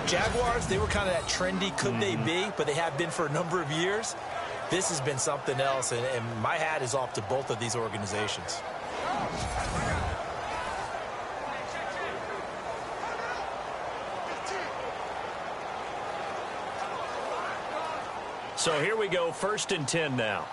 Jaguars, they were kind of that trendy could they be, but they have been for a number of years. This has been something else, and my hat is off to both of these organizations. So here we go, 1st and 10 now.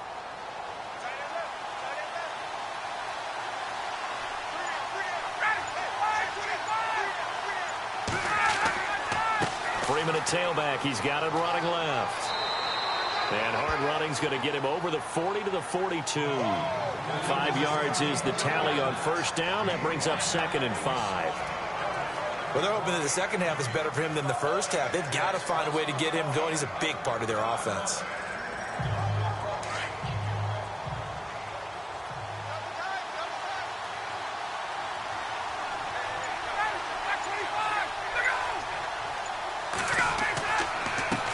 tailback. He's got it running left. And hard running's going to get him over the 40 to the 42. 5 yards is the tally on first down. That brings up 2nd and 5. Well, they're hoping that the second half is better for him than the first half. They've got to find a way to get him going. He's a big part of their offense.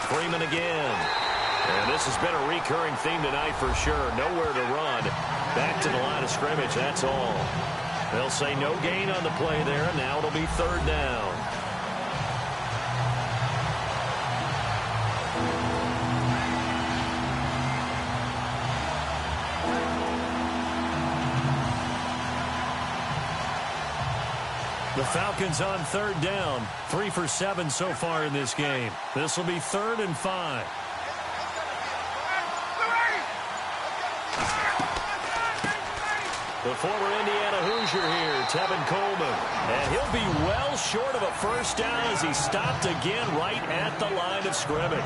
Freeman again. And this has been a recurring theme tonight for sure. Nowhere to run. Back to the line of scrimmage, that's all. They'll say no gain on the play there. Now it'll be 3rd down. The Falcons on 3rd down. 3 for 7 so far in this game. This will be 3rd and 5. The former Indiana Hoosier here, Tevin Coleman. And he'll be well short of a first down as he stopped again right at the line of scrimmage.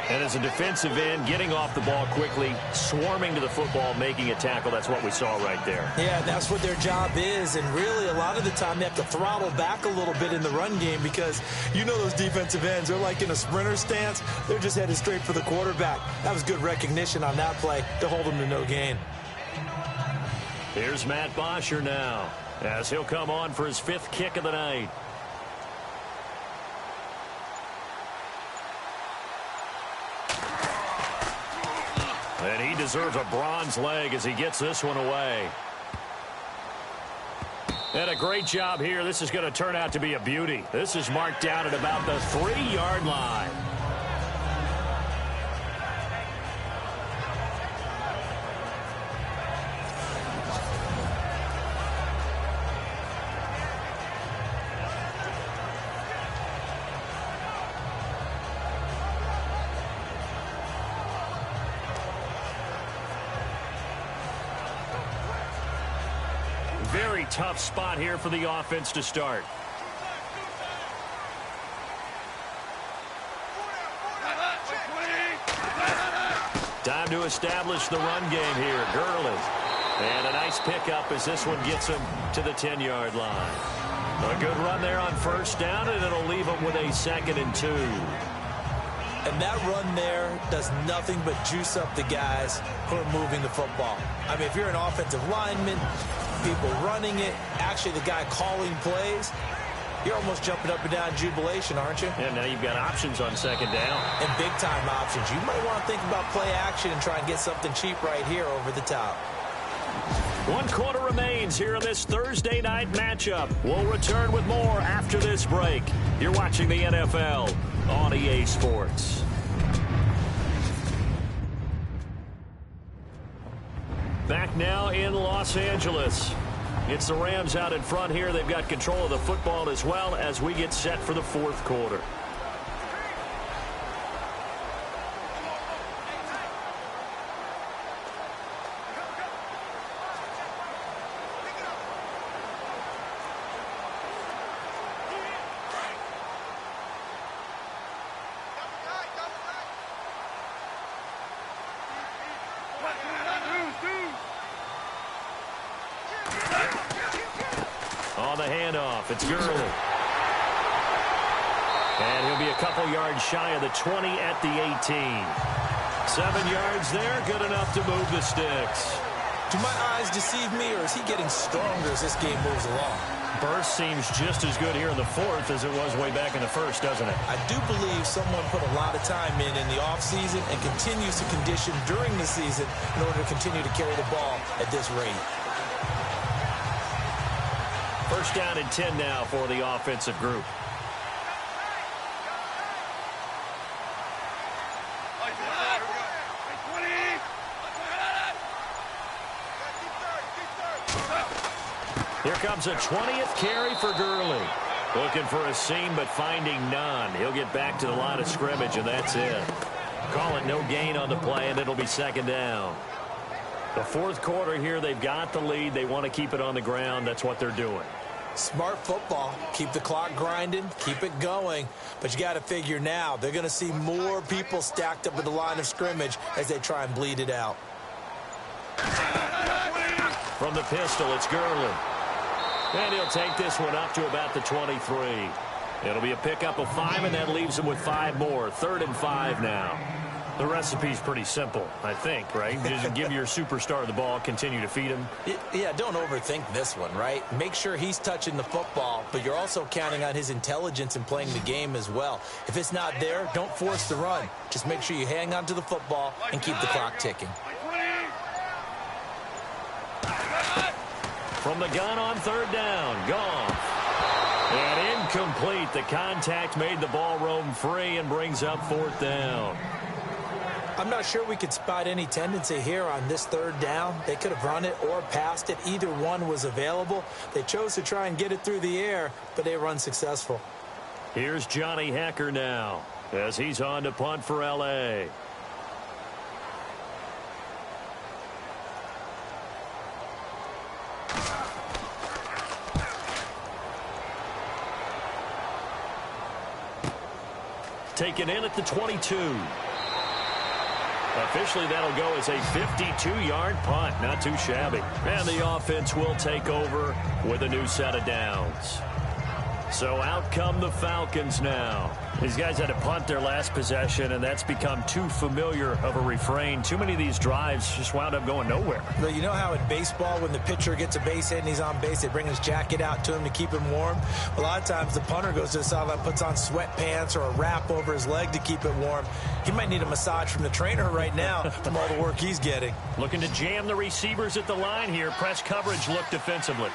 And as a defensive end, getting off the ball quickly, swarming to the football, making a tackle, that's what we saw right there. Yeah, that's what their job is. And really, a lot of the time, they have to throttle back a little bit in the run game because you know those defensive ends, they're like in a sprinter stance. They're just headed straight for the quarterback. That was good recognition on that play to hold him to no gain. Here's Matt Bosher now as he'll come on for his 5th kick of the night. And he deserves a bronze leg as he gets this one away. And a great job here. This is going to turn out to be a beauty. This is marked down at about the 3-yard line. Very tough spot here for the offense to start. Time to establish the run game here. Gurley. And a nice pickup as this one gets him to the 10-yard line. A good run there on first down, and it'll leave him with a 2nd and 2. And that run there does nothing but juice up the guys who are moving the football. I mean, if you're an offensive lineman, people running it, actually the guy calling plays, you're almost jumping up and down in jubilation, aren't you? Yeah, now you've got options on 2nd down. And big-time options. You might want to think about play action and try and get something cheap right here over the top. 1 quarter remains here in this Thursday night matchup. We'll return with more after this break. You're watching the NFL on EA Sports. Back now in Los Angeles. It's the Rams out in front here. They've got control of the football as well as we get set for the 4th quarter. On the handoff, it's Gurley. And he'll be a couple yards shy of the 20 at the 18. 7 yards there, good enough to move the sticks. Do my eyes deceive me, or is he getting stronger as this game moves along? Burst seems just as good here in the 4th as it was way back in the 1st, doesn't it? I do believe someone put a lot of time in the offseason and continues to condition during the season in order to continue to carry the ball at this rate. First down and 10 now for the offensive group. Here comes a 20th carry for Gurley. Looking for a seam, but finding none. He'll get back to the line of scrimmage, and that's it. Call it no gain on the play, and it'll be 2nd down. The 4th quarter here, they've got the lead. They want to keep it on the ground. That's what they're doing. Smart football. Keep the clock grinding. Keep it going. But you got to figure now, they're going to see more people stacked up at the line of scrimmage as they try and bleed it out. From the pistol, it's Gurley. And he'll take this one up to about the 23. It'll be a pickup of 5, and that leaves him with 5 more. 3rd and 5 now. The recipe's pretty simple, I think, right? Just give your superstar the ball, continue to feed him. Yeah, don't overthink this one, right? Make sure he's touching the football, but you're also counting on his intelligence in playing the game as well. If it's not there, don't force the run. Just make sure you hang on to the football and keep the clock ticking. From the gun on 3rd down, Goff. And incomplete. The contact made the ball roam free and brings up 4th down. I'm not sure we could spot any tendency here on this 3rd down. They could have run it or passed it. Either one was available. They chose to try and get it through the air, but they were unsuccessful. Here's Johnny Hecker now as he's on to punt for L.A. Taken in at the 22. Officially, that'll go as a 52-yard punt. Not too shabby. And the offense will take over with a new set of downs. So out come the Falcons now. These guys had to punt their last possession, and that's become too familiar of a refrain. Too many of these drives just wound up going nowhere. Well, you know how in baseball, when the pitcher gets a base hit and he's on base, they bring his jacket out to him to keep him warm? A lot of times the punter goes to the sideline, puts on sweatpants or a wrap over his leg to keep it warm. He might need a massage from the trainer right now from all the work he's getting. Looking to jam the receivers at the line here. Press coverage look defensively.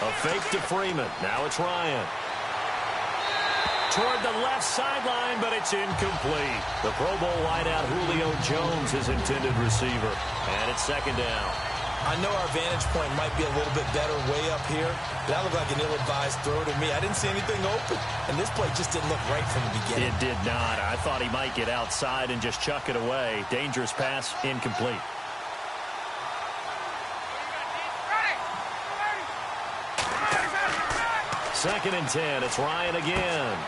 A fake to Freeman. Now it's Ryan. Toward the left sideline, but it's incomplete. The Pro Bowl wideout Julio Jones is intended receiver. And it's 2nd down. I know our vantage point might be a little bit better way up here, but that looked like an ill-advised throw to me. I didn't see anything open, and this play just didn't look right from the beginning. It did not. I thought he might get outside and just chuck it away. Dangerous pass, incomplete. Second and 10. It's Ryan again.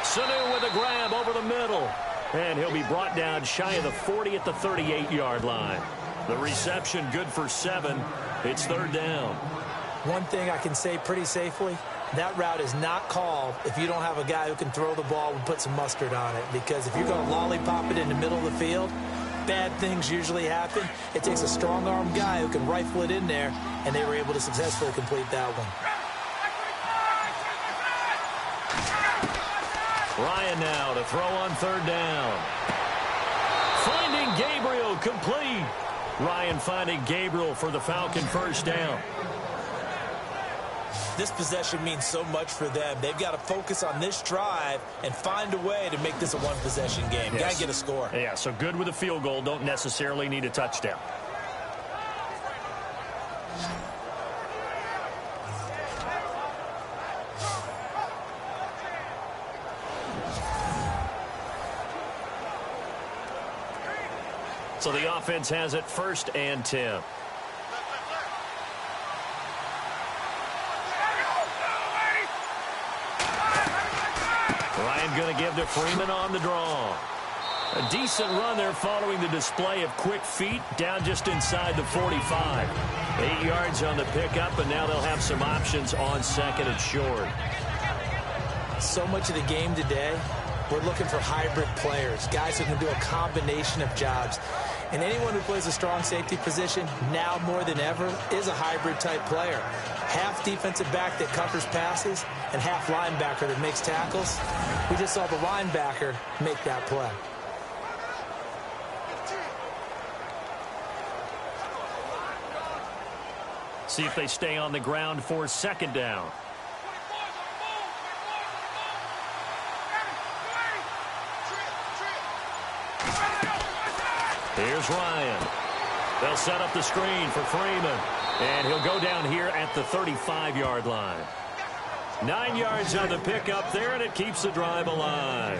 Sanu with a grab over the middle. And he'll be brought down shy of the 40 at the 38-yard line. The reception good for 7. It's 3rd down. One thing I can say pretty safely, that route is not called if you don't have a guy who can throw the ball and put some mustard on it. Because if you're going to lollipop it in the middle of the field, bad things usually happen. It takes a strong-arm guy who can rifle it in there, and they were able to successfully complete that one. Ryan now to throw on 3rd down. Finding Gabriel, complete. Ryan finding Gabriel for the Falcon 1st down. This possession means so much for them. They've got to focus on this drive and find a way to make this a one-possession game. Yes. Got to get a score. Yeah, so good with a field goal. Don't necessarily need a touchdown. So the offense has it 1st and 10. Ryan going to give to Freeman on the draw. A decent run there following the display of quick feet down just inside the 45. 8 yards on the pickup, and now they'll have some options on 2nd and short. So much of the game today, we're looking for hybrid players, guys who can do a combination of jobs. And anyone who plays a strong safety position, now more than ever, is a hybrid-type player. Half defensive back that covers passes and half linebacker that makes tackles. We just saw the linebacker make that play. See if they stay on the ground for 2nd down. Here's Ryan. They'll set up the screen for Freeman. And he'll go down here at the 35-yard line. 9 yards on the pickup there, and it keeps the drive alive.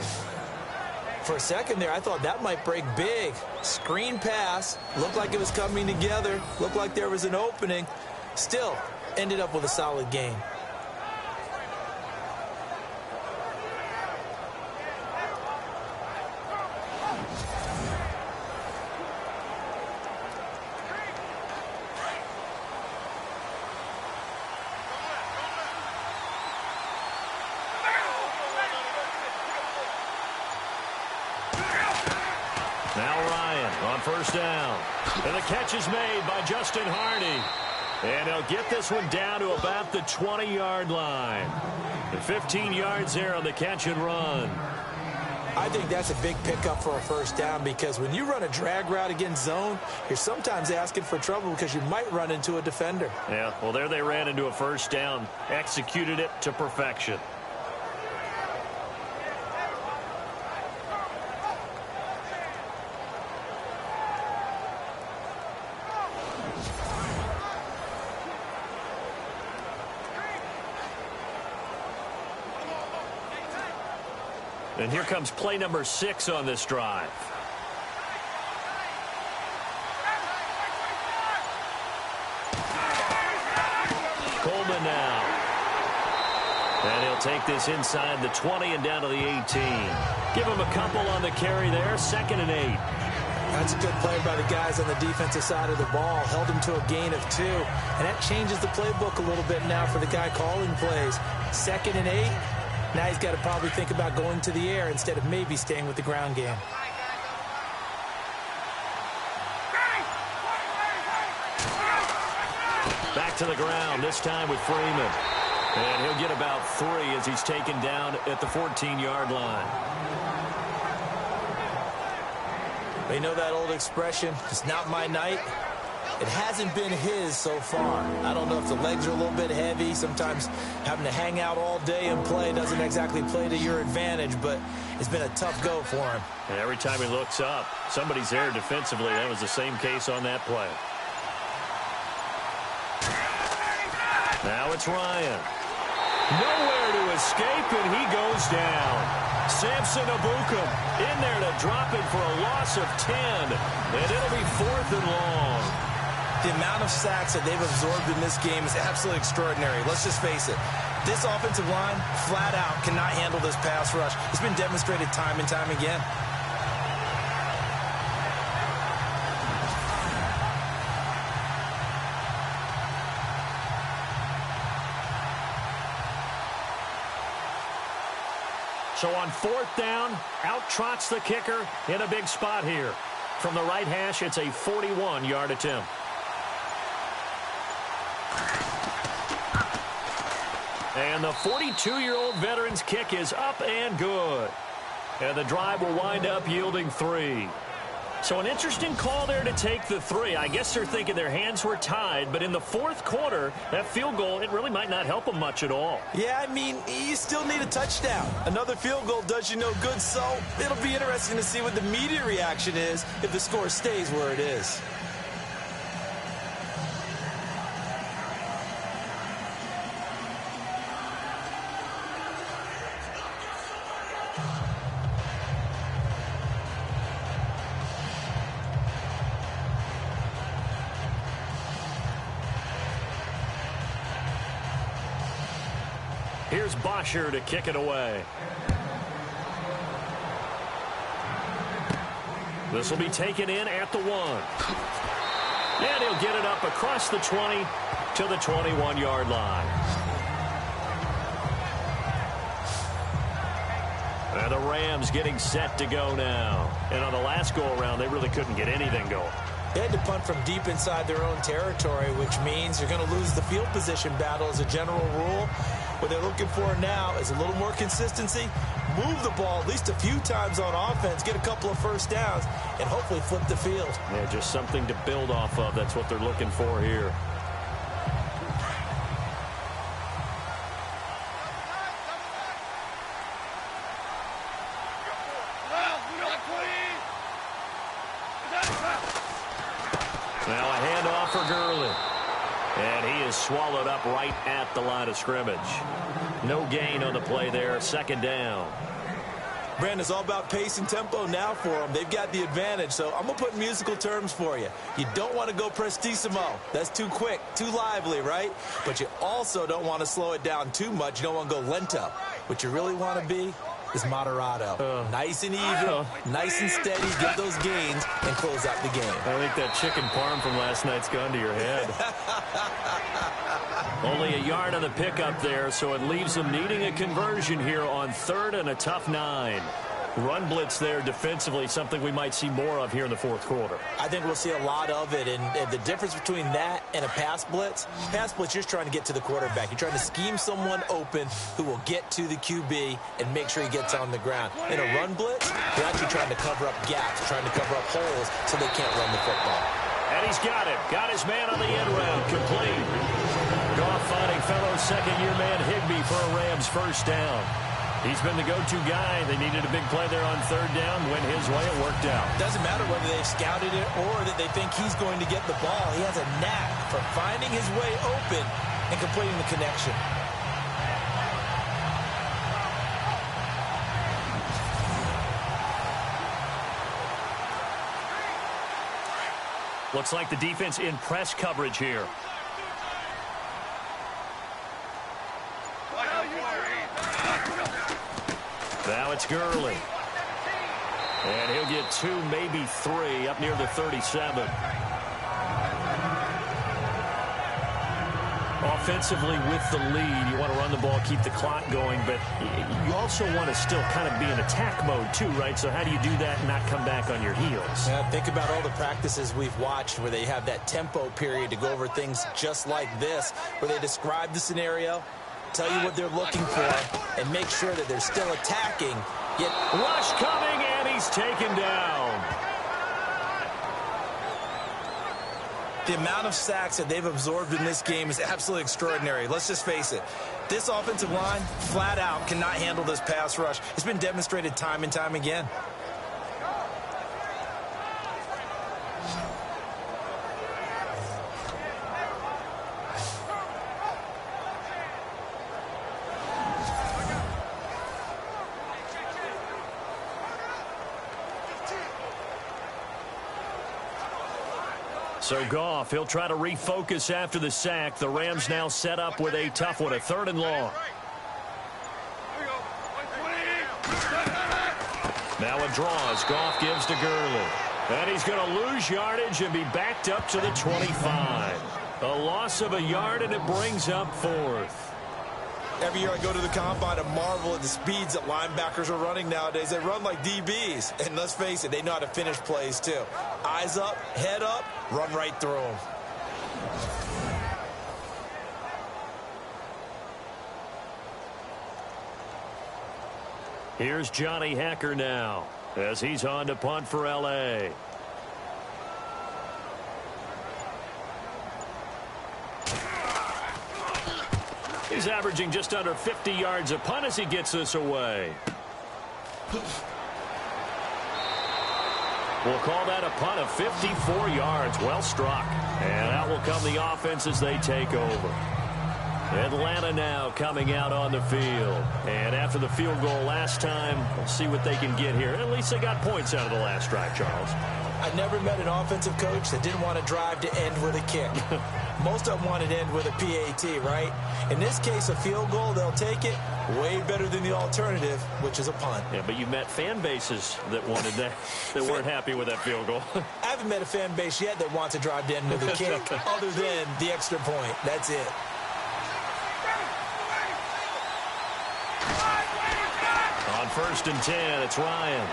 For a second there, I thought that might break big. Screen pass. Looked like it was coming together. Looked like there was an opening. Still, ended up with a solid game. Now Ryan on first down. And the catch is made by Justin Hardy. And he'll get this one down to about the 20-yard line. And 15 yards there on the catch and run. I think that's a big pickup for a first down, because when you run a drag route against zone, you're sometimes asking for trouble because you might run into a defender. Yeah, well, there they ran into a first down. Executed it to perfection. And here comes play number 6 on this drive. Coleman now. And he'll take this inside the 20 and down to the 18. Give him a couple on the carry there. 2nd and 8. That's a good play by the guys on the defensive side of the ball. Held him to a gain of 2. And that changes the playbook a little bit now for the guy calling plays. 2nd and 8. Now he's got to probably think about going to the air instead of maybe staying with the ground game. Back to the ground, this time with Freeman. And he'll get about 3 as he's taken down at the 14-yard line. You know that old expression, it's not my night? It hasn't been his so far. I don't know if the legs are a little bit heavy. Sometimes having to hang out all day and play doesn't exactly play to your advantage, but it's been a tough go for him. And every time he looks up, somebody's there defensively. That was the same case on that play. Now it's Ryan. Nowhere to escape, and he goes down. Samson Abukum in there to drop it for a loss of 10. And it'll be 4th and long. The amount of sacks that they've absorbed in this game is absolutely extraordinary. Let's just face it. This offensive line, flat out, cannot handle this pass rush. It's been demonstrated time and time again. So on 4th down, out trots the kicker in a big spot here. From the right hash, it's a 41-yard attempt. And the 42-year-old veteran's kick is up and good. And the drive will wind up yielding 3. So an interesting call there to take the 3. I guess they're thinking their hands were tied, but in the 4th quarter, that field goal, it really might not help them much at all. Yeah, I mean, you still need a touchdown. Another field goal does you no good, so it'll be interesting to see what the media reaction is if the score stays where it is. Here's Bosher to kick it away. This will be taken in at the 1. And he'll get it up across the 20 to the 21-yard line. And the Rams getting set to go now. And on the last go-around, they really couldn't get anything going. They had to punt from deep inside their own territory, which means you're going to lose the field position battle as a general rule. What they're looking for now is a little more consistency, move the ball at least a few times on offense, get a couple of first downs, and hopefully flip the field. Yeah, just something to build off of. That's what they're looking for here. Now a handoff for Gurley. And he is swallowed up right at the line of scrimmage. No gain on the play there. 2nd down. Brandon, it's all about pace and tempo now for them. They've got the advantage, so I'm going to put musical terms for you. You don't want to go prestissimo. That's too quick, too lively, right? But you also don't want to slow it down too much. You don't want to go lento. What you really want to be is moderato. Nice and even, nice and steady, get those gains, and close out the game. I think that chicken parm from last night's gone to your head. Only a yard on the pickup there, so it leaves them needing a conversion here on 3rd and a tough 9. Run blitz there defensively, something we might see more of here in the 4th quarter. I think we'll see a lot of it, and the difference between that and a pass blitz, you're just trying to get to the quarterback. You're trying to scheme someone open who will get to the QB and make sure he gets on the ground. In a run blitz, you're actually trying to cover up gaps, trying to cover up holes so they can't run the football. And he's got him. Got his man on the end round. Complete. Goff finding fellow second-year man Higbee for a Rams first down. He's been the go-to guy. They needed a big play there on 3rd down. Went his way. It worked out. Doesn't matter whether they've scouted it or that they think he's going to get the ball. He has a knack for finding his way open and completing the connection. Looks like the defense in press coverage here. Now it's Gurley. And he'll get 2, maybe 3 up near the 37. Offensively with the lead, you want to run the ball, keep the clock going, but you also want to still kind of be in attack mode too, right? So how do you do that and not come back on your heels? Yeah, think about all the practices we've watched where they have that tempo period to go over things just like this, where they describe the scenario, tell you what they're looking for, and make sure that they're still attacking. Yet rush coming, and he's taken down. The amount of sacks that they've absorbed in this game is absolutely extraordinary. Let's just face it. This offensive line, flat out, cannot handle this pass rush. It's been demonstrated time and time again. So Goff, he'll try to refocus after the sack. The Rams now set up with a tough one, a 3rd and long. Now a draw as Goff gives to Gurley. And he's going to lose yardage and be backed up to the 25. A loss of a yard, and it brings up 4th. Every year I go to the combine and marvel at the speeds that linebackers are running nowadays. They run like DBs. And let's face it, they know how to finish plays too. Eyes up, head up, run right through them. Here's Johnny Hacker now as he's on to punt for L.A. He's averaging just under 50 yards a punt as he gets this away. We'll call that a punt of 54 yards. Well struck. And out will come the offense as they take over. Atlanta now coming out on the field. And after the field goal last time, we'll see what they can get here. At least they got points out of the last drive, Charles. I never met an offensive coach that didn't want to drive to end with a kick. Most of them wanted to end with a PAT, right? In this case, a field goal, they'll take it. Way better than the alternative, which is a punt. Yeah, but you met fan bases that wanted that, that weren't happy with that field goal. I haven't met a fan base yet that wants to drive to end with a kick other than the extra point. That's it. On 1st and 10, it's Ryan.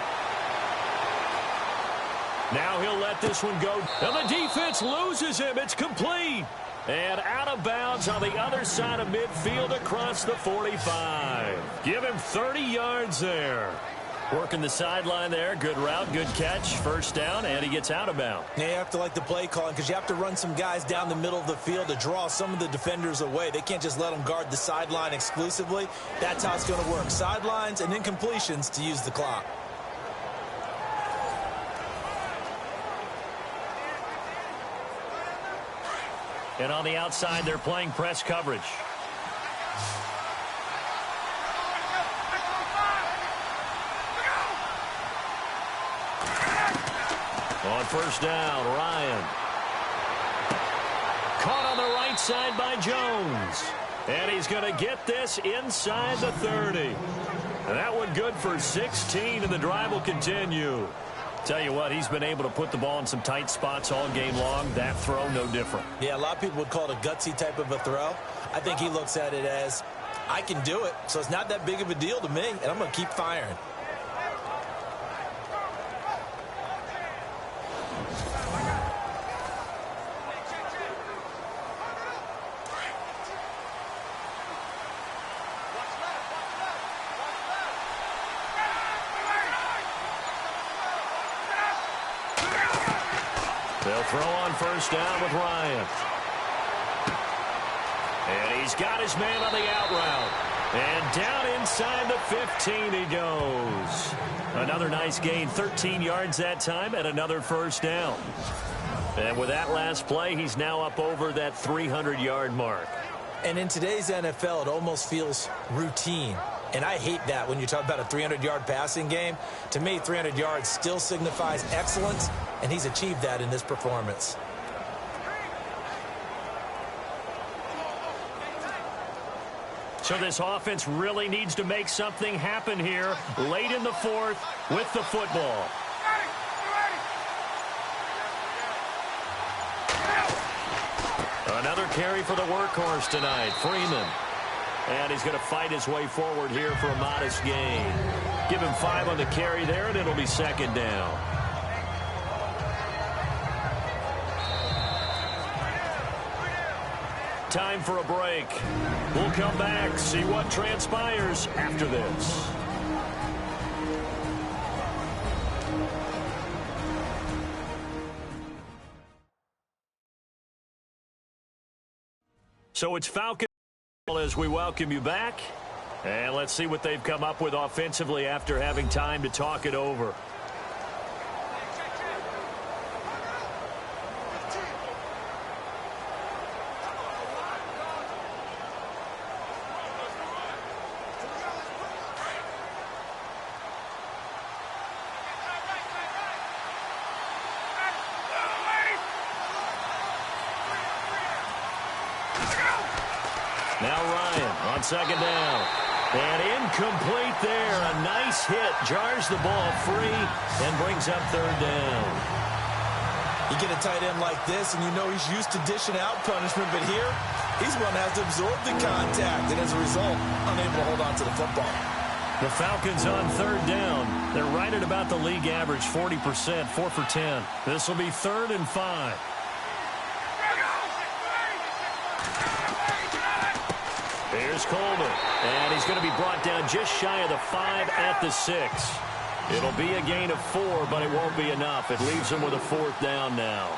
Now he'll let this one go. And the defense loses him. It's complete. And out of bounds on the other side of midfield across the 45. Give him 30 yards there. Working the sideline there. Good route, good catch. First down, and he gets out of bounds. Now you have to like the play calling because you have to run some guys down the middle of the field to draw some of the defenders away. They can't just let them guard the sideline exclusively. That's how it's going to work. Sidelines and then completions to use the clock. And on the outside, they're playing press coverage. On first down, Ryan. Caught on the right side by Jones. And he's going to get this inside the 30. And that one good for 16, and the drive will continue. Tell you what, he's been able to put the ball in some tight spots all game long. That throw, no different. Yeah, a lot of people would call it a gutsy type of a throw. I think he looks at it as, I can do it, so it's not that big of a deal to me, and I'm going to keep firing. They'll throw on first down with Ryan. And he's got his man on the out route. And down inside the 15 he goes. Another nice gain, 13 yards that time, and another first down. And with that last play, he's now up over that 300-yard mark. And in today's NFL, it almost feels routine. And I hate that when you talk about a 300-yard passing game. To me, 300 yards still signifies excellence, and he's achieved that in this performance. So this offense really needs to make something happen here late in the fourth with the football. Another carry for the workhorse tonight, Freeman. And he's going to fight his way forward here for a modest gain. Give him 5 on the carry there, and it'll be second down. Time for a break. We'll come back, see what transpires after this. So it's Falcons as we welcome you back. And let's see what they've come up with offensively after having time to talk it over. Now Ryan on second down. And incomplete there. A nice hit. Jars the ball free and brings up third down. You get a tight end like this, and you know he's used to dishing out punishment, but here, he's one that has to absorb the contact, and as a result, unable to hold on to the football. The Falcons on third down. They're right at about the league average, 40%, 4 for 10. This will be 3rd and 5. Here's Coleman, and he's going to be brought down just shy of the 5 at the 6. It'll be a gain of 4, but it won't be enough. It leaves him with a 4th down now.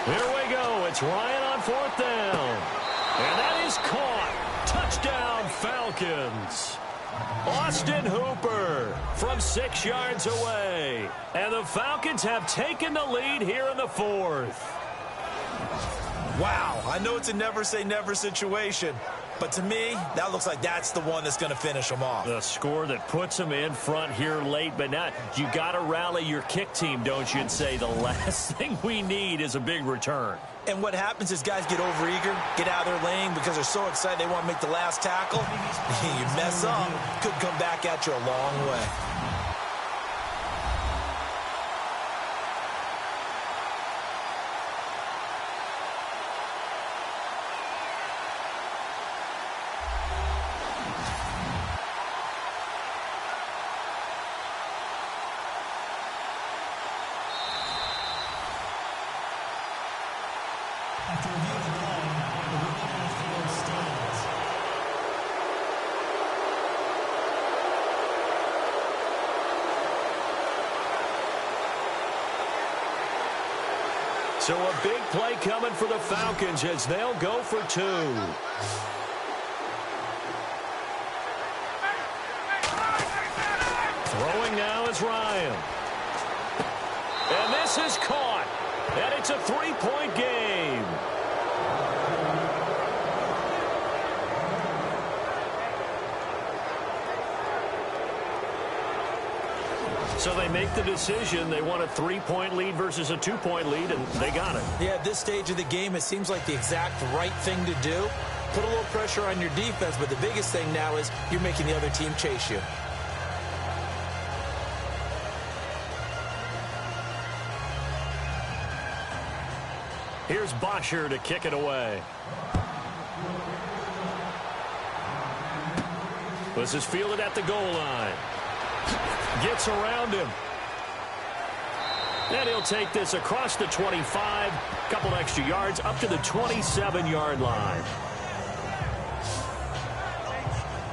Here we go. It's Ryan on 4th down. And that is caught. Touchdown, Falcons. Austin Hooper from 6 yards away. And the Falcons have taken the lead here in the 4th. Wow, I know it's a never-say-never situation, but to me, that looks like that's the one that's going to finish them off. The score that puts them in front here late, but now you got to rally your kick team, don't you, and say the last thing we need is a big return. And what happens is guys get overeager, get out of their lane because they're so excited they want to make the last tackle. You mess up, could come back at you a long way. After reviewing the call, the ruling on the field stands. So a big play coming for the Falcons as they'll go for 2. Throwing now is Ryan. And this is caught. And it's a 3-point game. So they make the decision. They want a 3-point lead versus a 2-point lead, and they got it. Yeah, at this stage of the game, it seems like the exact right thing to do. Put a little pressure on your defense, but the biggest thing now is you're making the other team chase you. Here's Bosher to kick it away. This is fielded at the goal line. Gets around him. And he'll take this across the 25. Couple extra yards up to the 27-yard line.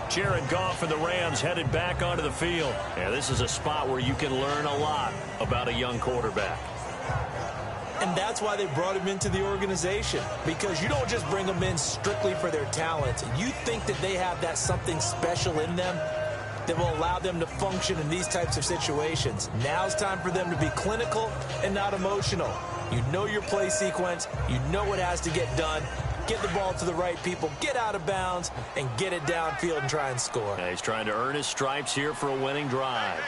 Jared Goff and the Rams headed back onto the field. Yeah, this is a spot where you can learn a lot about a young quarterback. And that's why they brought him into the organization, because you don't just bring them in strictly for their talent. You think that they have that something special in them that will allow them to function in these types of situations. Now it's time for them to be clinical and not emotional. You know your play sequence. You know what has to get done. Get the ball to the right people, get out of bounds, and get it downfield and try and score. Yeah, he's trying to earn his stripes here for a winning drive.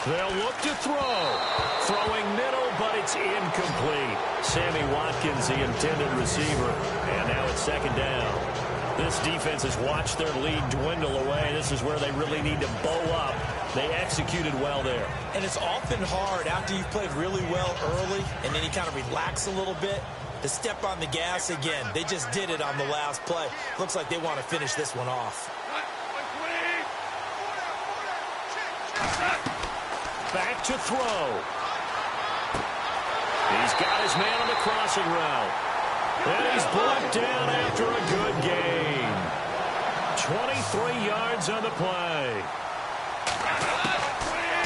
They'll look to throw. Throwing middle, but it's incomplete. Sammy Watkins, the intended receiver. And now it's second down. This defense has watched their lead dwindle away. This is where they really need to bow up. They executed well there. And it's often hard after you've played really well early and then you kind of relax a little bit to step on the gas again. They just did it on the last play. Looks like they want to finish this one off. Back to throw. He's got his man on the crossing route. And he's brought down after a good gain. 23 yards on the play.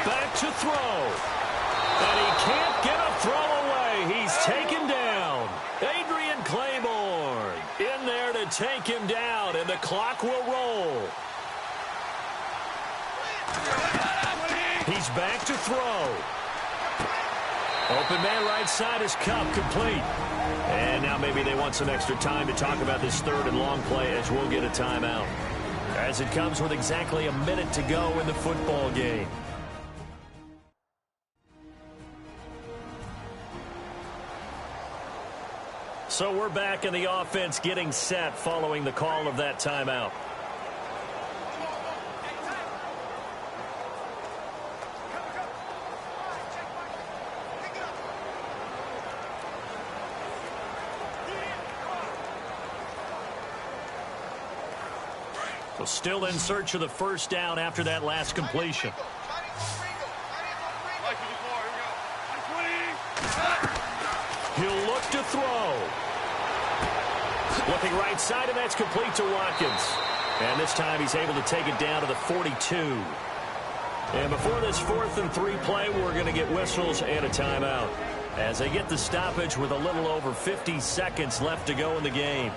Back to throw. And he can't get a throw away. He's taken down. Adrian Claiborne in there to take him down, and the clock will roll. He's back to throw. Open man right side is Cup, complete. And now maybe they want some extra time to talk about this third and long play, as we'll get a timeout. As it comes with exactly a minute to go in the football game. So we're back in the offense getting set following the call of that timeout. So still in search of the first down after that last completion. He'll look to throw. Looking right side, and that's complete to Watkins. And this time he's able to take it down to the 42. And before this 4th and 3 play, we're going to get whistles and a timeout as they get the stoppage with a little over 50 seconds left to go in the game.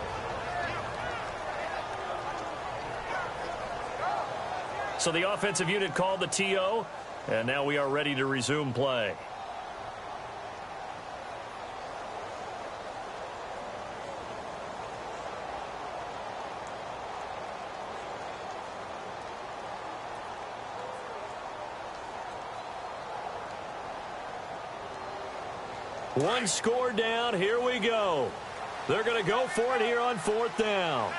So the offensive unit called the TO, and now we are ready to resume play. One score down. Here we go. They're going to go for it here on 4th down.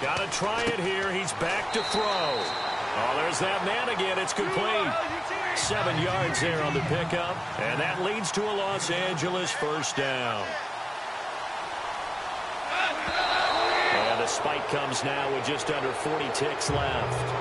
Got to try it here. He's back to throw. Oh, there's that man again. It's complete. 7 yards there on the pickup. And that leads to a Los Angeles first down. And the spike comes now with just under 40 ticks left.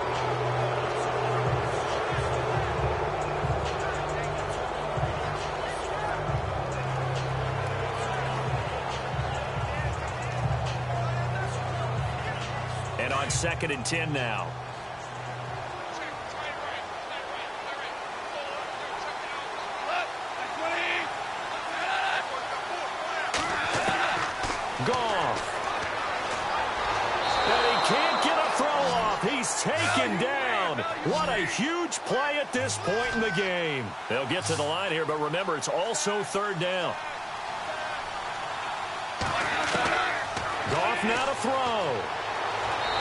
And on 2nd and 10 now. Goff. And he can't get a throw off. He's taken down. What a huge play at this point in the game. They'll get to the line here, but remember, it's also 3rd down. Goff now to throw.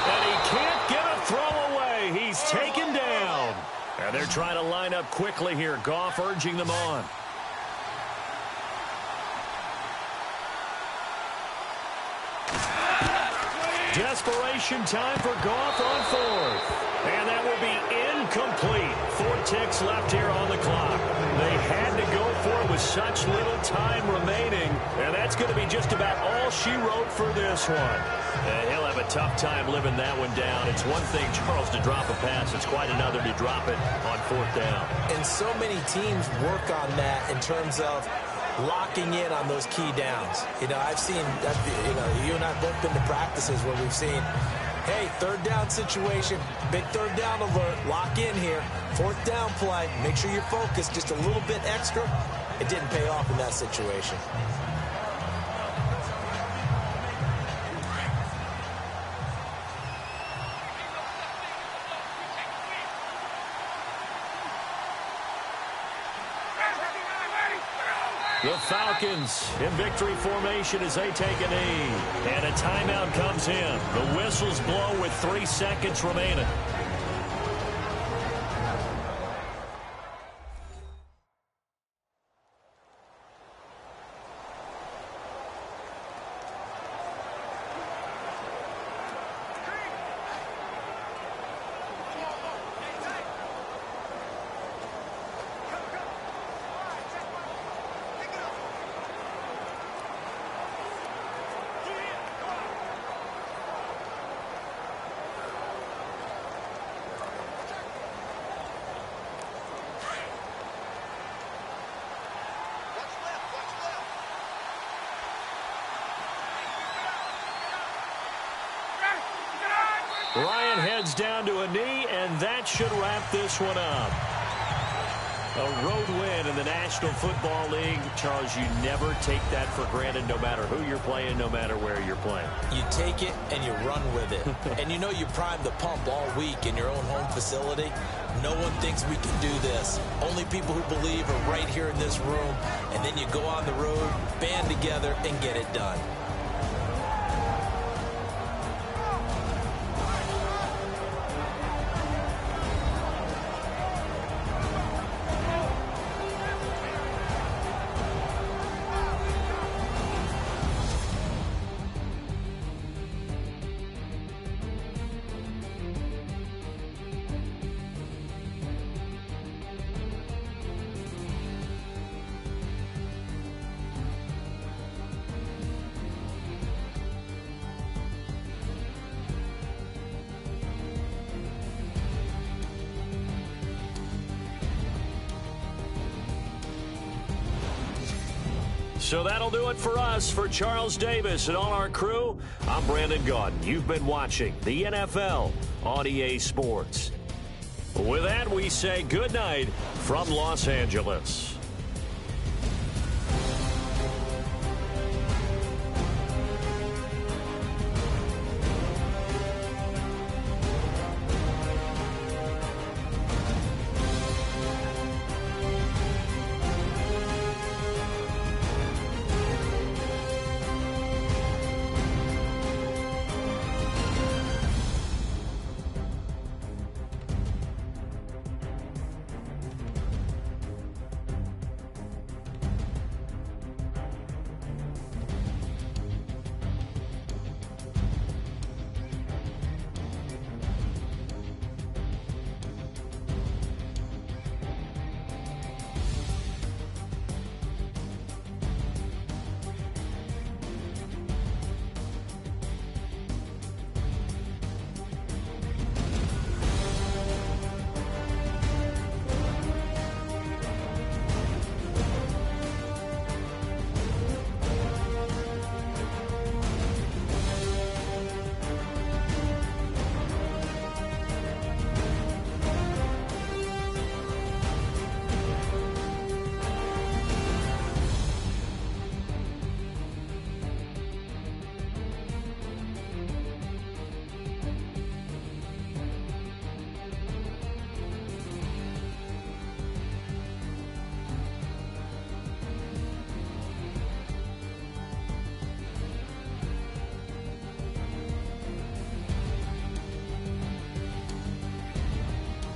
And he can't get a throw away. He's taken down. And they're trying to line up quickly here. Goff urging them on. Desperation time for Goff on fourth. And that will be incomplete. 4 ticks left here on the clock. They had to go for it with such little time remaining. And that's going to be just about all she wrote for this one. And he'll have a tough time living that one down. It's one thing, Charles, to drop a pass. It's quite another to drop it on 4th down. And so many teams work on that in terms of locking in on those key downs. You know, I've seen, you and I have both been to practices where we've seen, hey, 3rd down situation, big 3rd down alert, lock in here, 4th down play, make sure you're focused just a little bit extra. It didn't pay off in that situation. The Falcons in victory formation as they take a knee. And a timeout comes in. The whistles blow with 3 seconds remaining. Ryan heads down to a knee, and that should wrap this one up. A road win in the National Football League. Charles, you never take that for granted, no matter who you're playing, no matter where you're playing. You take it and you run with it. And you know you primed the pump all week in your own home facility. No one thinks we can do this. Only people who believe are right here in this room. And then you go on the road, band together, and get it done. So that'll do it for us. For Charles Davis and all our crew, I'm Brandon Gaudin. You've been watching the NFL on EA Sports. With that, we say good night from Los Angeles.